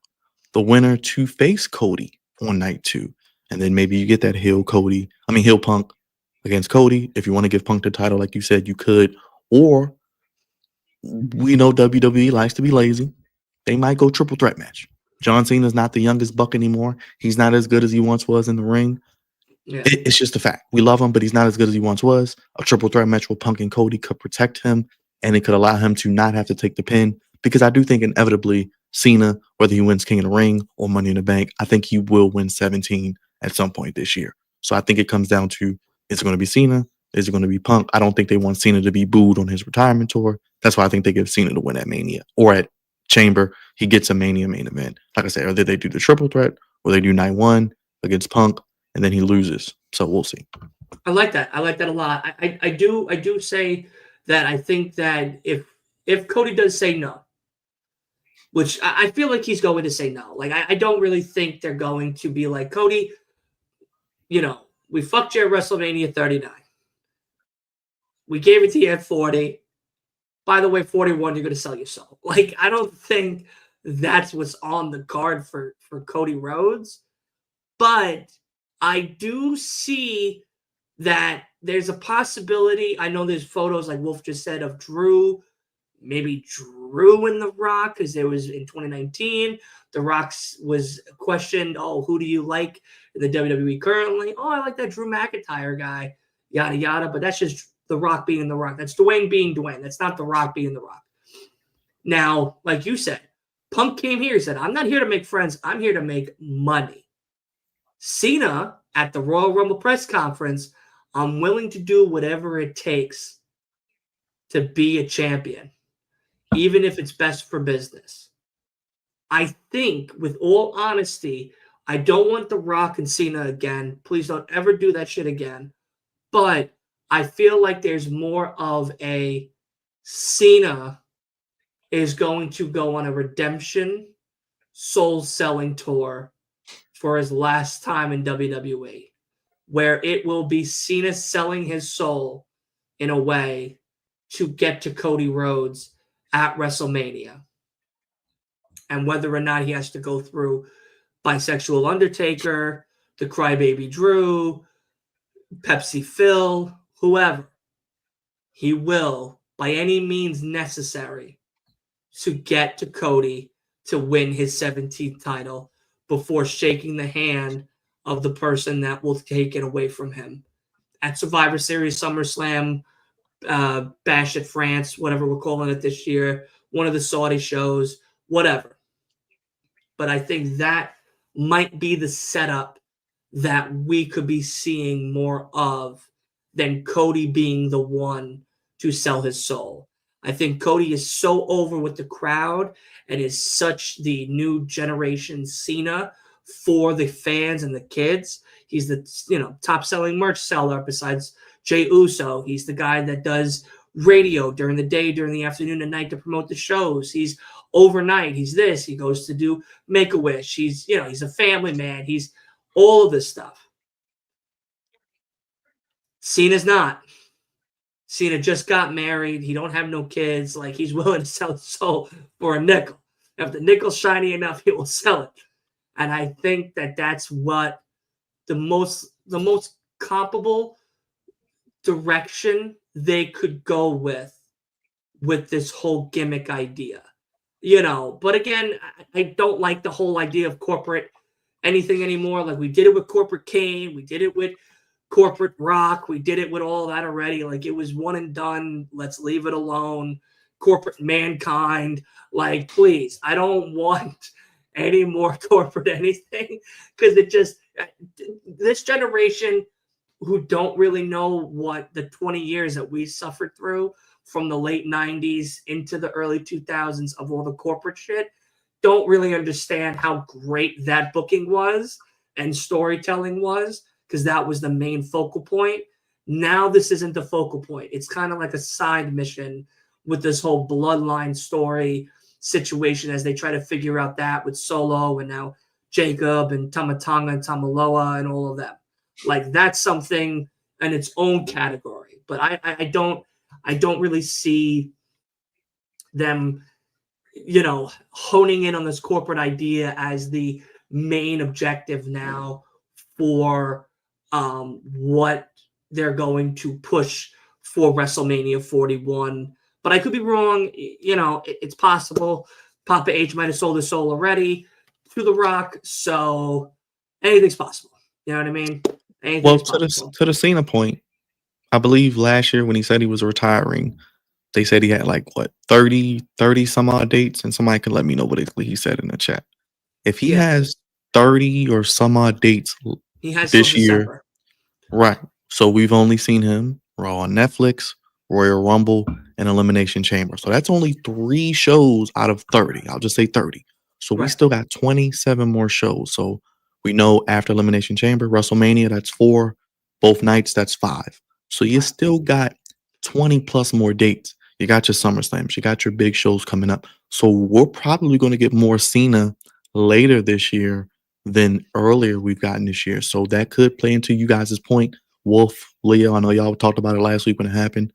the winner to face Cody on night 2. And then maybe you get that heel Punk against Cody. If you want to give Punk the title, like you said, you could. Or we know WWE likes to be lazy. They might go triple threat match. John Cena's not the youngest buck anymore. He's not as good as he once was in the ring. Yeah. It's just a fact. We love him, but he's not as good as he once was. A triple threat match with Punk and Cody could protect him, and it could allow him to not have to take the pin. Because I do think inevitably Cena, whether he wins King of the Ring or Money in the Bank, I think he will win 17 at some point this year. So I think it comes down to, is it going to be Cena? Is it going to be Punk? I don't think they want Cena to be booed on his retirement tour. That's why I think they give Cena to win at Mania or at Chamber. He gets a Mania main event. Like I said, either they do the triple threat or they do night one against Punk and then he loses. So we'll see. I like that. I like that a lot. I do say that I think that if Cody does say no, which I feel like he's going to say no. Like, I don't really think they're going to be like, Cody, we fucked you at WrestleMania 39. We gave it to you at 40. By the way, 41, you're going to sell your soul. Like, I don't think that's what's on the card for Cody Rhodes. But I do see that there's a possibility. I know there's photos, like Wolf just said, of Drew. Maybe Drew and The Rock, because there was in 2019, The Rock was questioned, who do you like in the WWE currently? I like that Drew McIntyre guy, yada, yada. But that's just The Rock being The Rock. That's Dwayne being Dwayne. That's not The Rock being The Rock. Now, like you said, Punk came here. He said, I'm not here to make friends. I'm here to make money. Cena, at the Royal Rumble press conference, I'm willing to do whatever it takes to be a champion, even if it's best for business. I think, with all honesty, I don't want The Rock and Cena again. Please don't ever do that shit again. But I feel like there's more of a Cena is going to go on a redemption soul-selling tour for his last time in WWE, where it will be Cena selling his soul in a way to get to Cody Rhodes at WrestleMania. And whether or not he has to go through Bisexual Undertaker, the Crybaby Drew, Pepsi Phil, whoever, he will, by any means necessary, to get to Cody to win his 17th title before shaking the hand of the person that will take it away from him at Survivor Series, SummerSlam, Bash at France, whatever we're calling it this year, one of the Saudi shows, whatever. But I think that might be the setup that we could be seeing more of than Cody being the one to sell his soul. I think Cody is so over with the crowd and is such the new generation Cena for the fans and the kids. He's the top selling merch seller besides Jey Uso. He's the guy that does radio during the day, during the afternoon and night to promote the shows. He's overnight. He's this. He goes to do Make-A-Wish. He's a family man. He's all of this stuff. Cena's not. Cena just got married. He don't have no kids. Like, he's willing to sell his soul for a nickel. If the nickel's shiny enough, he will sell it. And I think that that's what the most comparable direction they could go with this whole gimmick idea. But again, I don't like the whole idea of corporate anything anymore. Like, we did it with Corporate Kane. We did it with Corporate Rock. We did it with all that already. Like, it was one and done. Let's leave it alone. Corporate Mankind. Like, please, I don't want any more corporate anything, because this generation who don't really know what the 20 years that we suffered through from the late 90s into the early 2000s of all the corporate shit don't really understand how great that booking was and storytelling was, because that was the main focal point. Now this isn't the focal point. It's kind of like a side mission with this whole bloodline story situation as they try to figure out that with Solo and now Jacob and Tamatanga and Tamaloa and all of them. Like, that's something in its own category. But I don't really see them, honing in on this corporate idea as the main objective now for what they're going to push for WrestleMania 41. But I could be wrong. It's possible. Papa H might have sold his soul already to The Rock. So anything's possible. You know what I mean? Well, Anything's possible. to the Cena point, I believe last year when he said he was retiring, they said he had like what 30 some odd dates, and somebody can let me know what exactly he said in the chat. If he Yeah, has 30 or some odd dates he has till this year, December. right? So we've only seen him Raw on Netflix, Royal Rumble, and Elimination Chamber. So that's only 3 shows out of 30. I'll just say 30. So we Right. still got 27 more shows. So we know after Elimination Chamber, WrestleMania, that's 4. Both nights, that's 5. So you Right. still got 20 plus more dates. You got your SummerSlams, you got your big shows coming up. So we're probably going to get more Cena later this year than earlier we've gotten this year. So that could play into you guys' point. Wolf, Leo, I know y'all talked about it last week when it happened,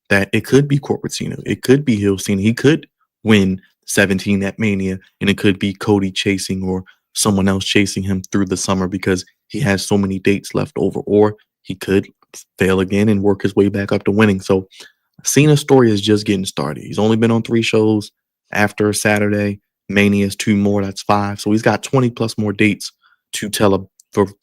that it could be corporate Cena. It could be Hill Cena. He could win 17 at Mania, and it could be Cody chasing or someone else chasing him through the summer because he has so many dates left over. Or he could fail again and work his way back up to winning. So Cena's story is just getting started. He's only been on 3 shows after Saturday. Mania is 2 more. That's 5. So he's got 20 plus more dates to tell a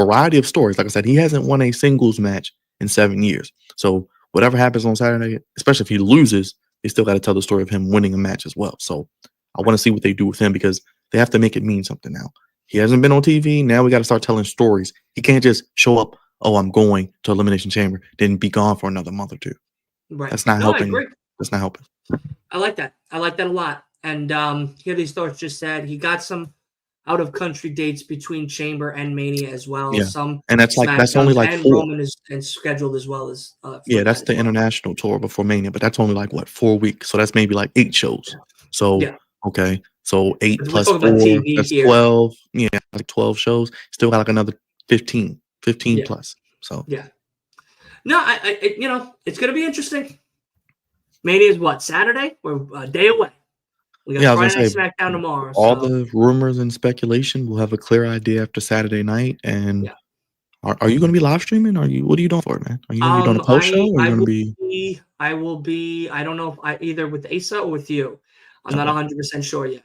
variety of stories. Like I said, he hasn't won a singles match in 7 years. So whatever happens on Saturday, especially if he loses, they still got to tell the story of him winning a match as well. So I want to see what they do with him because they have to make it mean something now. He hasn't been on TV. Now we got to start telling stories. He can't just show up, oh, I'm going to Elimination Chamber, then be gone for another month or 2. Right. That's not No, I helping. agree. That's not helping. I like that. I like that a lot. And here these thoughts just said he got some out of country dates between Chamber and Mania as well. Yeah. Some And that's only SmackDowns like and 4. Roman is and scheduled as well as for Yeah, that that's as the well. international tour before Mania, but that's only like what 4 weeks. So that's maybe like 8 shows. So Yeah. okay. So 8 But we're plus talking about 4, TV that's here. 12. Yeah, like 12 shows. Still got like another 15 Yeah. plus. So Yeah. No, it's going to be interesting. Mania is what, Saturday? We're a day away. We got yeah, I was Friday Night gonna say SmackDown tomorrow. all So the rumors and speculation, we'll have a clear idea after Saturday night. And yeah. are you gonna be live streaming? What are you doing for it, man? Are you gonna be doing a post show or are you gonna be I will be. I don't know if I either with Asa or with you. I'm not okay? 100% sure yet.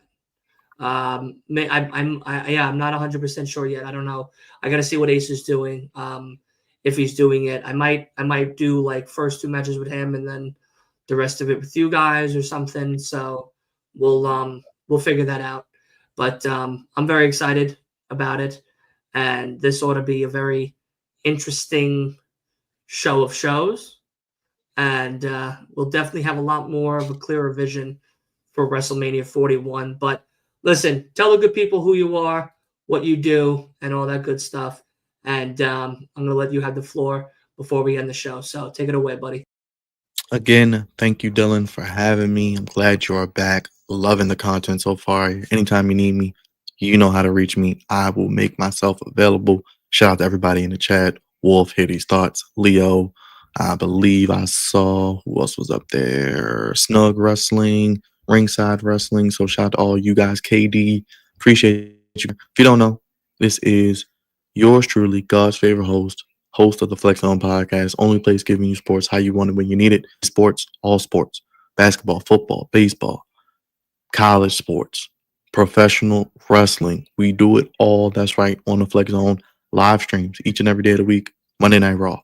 I'm not 100% sure yet. I don't know. I got to see what Ace is doing. If he's doing it, I might do like first 2 matches with him and then the rest of it with you guys or something. So we'll figure that out. But I'm very excited about it, and this ought to be a very interesting show of shows, and we'll definitely have a lot more of a clearer vision for WrestleMania 41. But listen, tell the good people who you are, what you do, and all that good stuff. And I'm going to let you have the floor before we end the show. So take it away, buddy. Again, thank you, Dylan, for having me. I'm glad you are back. Loving the content so far. Anytime you need me, you know how to reach me. I will make myself available. Shout out to everybody in the chat. Wolf, hear these thoughts. Leo, I believe I saw who else was up there. Snug Wrestling, Ringside Wrestling. So shout out to all you guys. KD, appreciate you. If you don't know, this is yours truly, God's favorite host of the Flex On podcast, only place giving you sports how you want it when you need it. Sports, all sports, basketball, football, baseball, college sports, professional wrestling. We do it all. That's right on the Flex Zone live streams each and every day of the week. Monday Night Raw,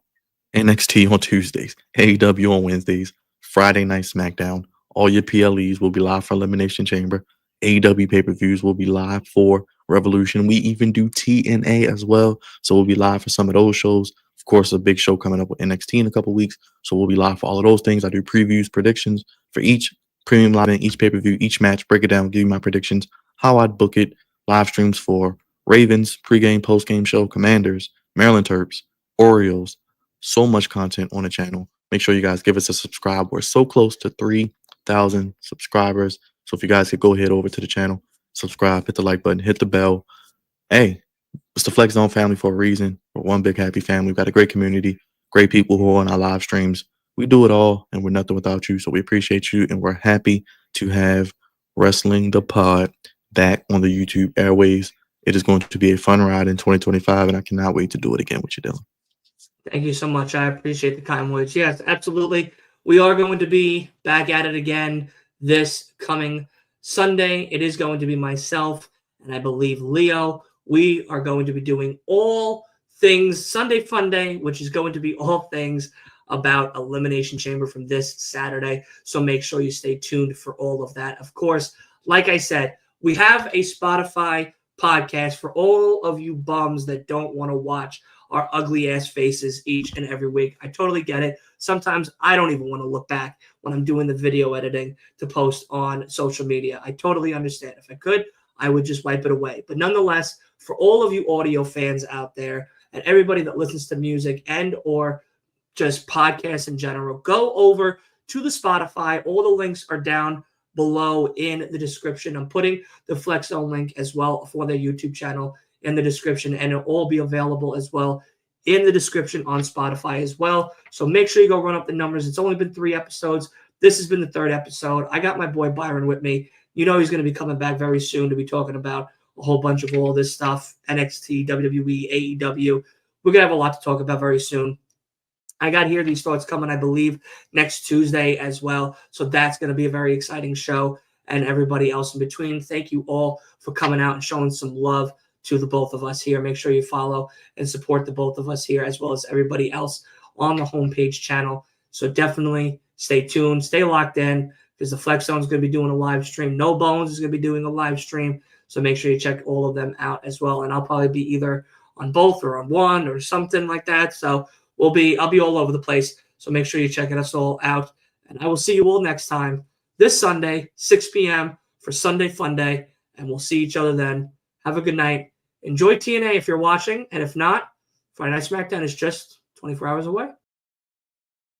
NXT on Tuesdays, AEW on Wednesdays, Friday Night SmackDown. All your PLEs will be live for Elimination Chamber. AEW pay-per-views will be live for Revolution. We even do TNA as well. So we'll be live for some of those shows. Of course, a big show coming up with NXT in a couple weeks. So we'll be live for all of those things. I do previews, predictions for each premium live event, each pay-per-view, each match, break it down, give you my predictions, how I'd book it, live streams for Ravens, pregame, postgame show, Commanders, Maryland Terps, Orioles, so much content on the channel. Make sure you guys give us a subscribe. We're so close to 3,000 subscribers. So if you guys could go ahead over to the channel, subscribe, hit the like button, hit the bell. Hey, it's the Flex Zone family for a reason. We're one big happy family. We've got a great community, great people who are on our live streams. We do it all, and we're nothing without you. So we appreciate you, and we're happy to have Wrestling the Pod back on the YouTube airways. It is going to be a fun ride in 2025, and I cannot wait to do it again with you, Dylan. Thank you so much. I appreciate the kind words. Yes, absolutely. We are going to be back at it again this coming Sunday. It is going to be myself and I believe Leo. We are going to be doing all things, Sunday Fun Day, which is going to be all things about Elimination Chamber from this Saturday. So make sure you stay tuned for all of that. Of course, like I said, we have a Spotify podcast for all of you bums that don't want to watch our ugly ass faces each and every week. I totally get it. Sometimes I don't even want to look back when I'm doing the video editing to post on social media. I totally understand. If I could, I would just wipe it away. But nonetheless, for all of you audio fans out there and everybody that listens to music and or just podcasts in general, go over to the Spotify. All the links are down below in the description. I'm putting the Flex Zone link as well for their YouTube channel in the description, and it'll all be available as well in the description on Spotify as well. So make sure you go run up the numbers. It's only been 3 episodes. This has been the 3rd episode. I got my boy Byron with me. You know he's going to be coming back very soon to be talking about a whole bunch of all this stuff, NXT, WWE, AEW. We're going to have a lot to talk about very soon. I got Here These Thoughts coming, I believe, next Tuesday as well. So that's going to be a very exciting show, and everybody else in between. Thank you all for coming out and showing some love to the both of us here. Make sure you follow and support the both of us here, as well as everybody else on the homepage channel. So definitely stay tuned, stay locked in, because the Flex Zone is going to be doing a live stream. No Bones is going to be doing a live stream. So make sure you check all of them out as well. And I'll probably be either on both or on one or something like that. So I'll be all over the place. So make sure you check us all out. And I will see you all next time this Sunday, 6 p.m. for Sunday Fun Day. And we'll see each other then. Have a good night. Enjoy TNA if you're watching. And if not, Friday Night SmackDown is just 24 hours away.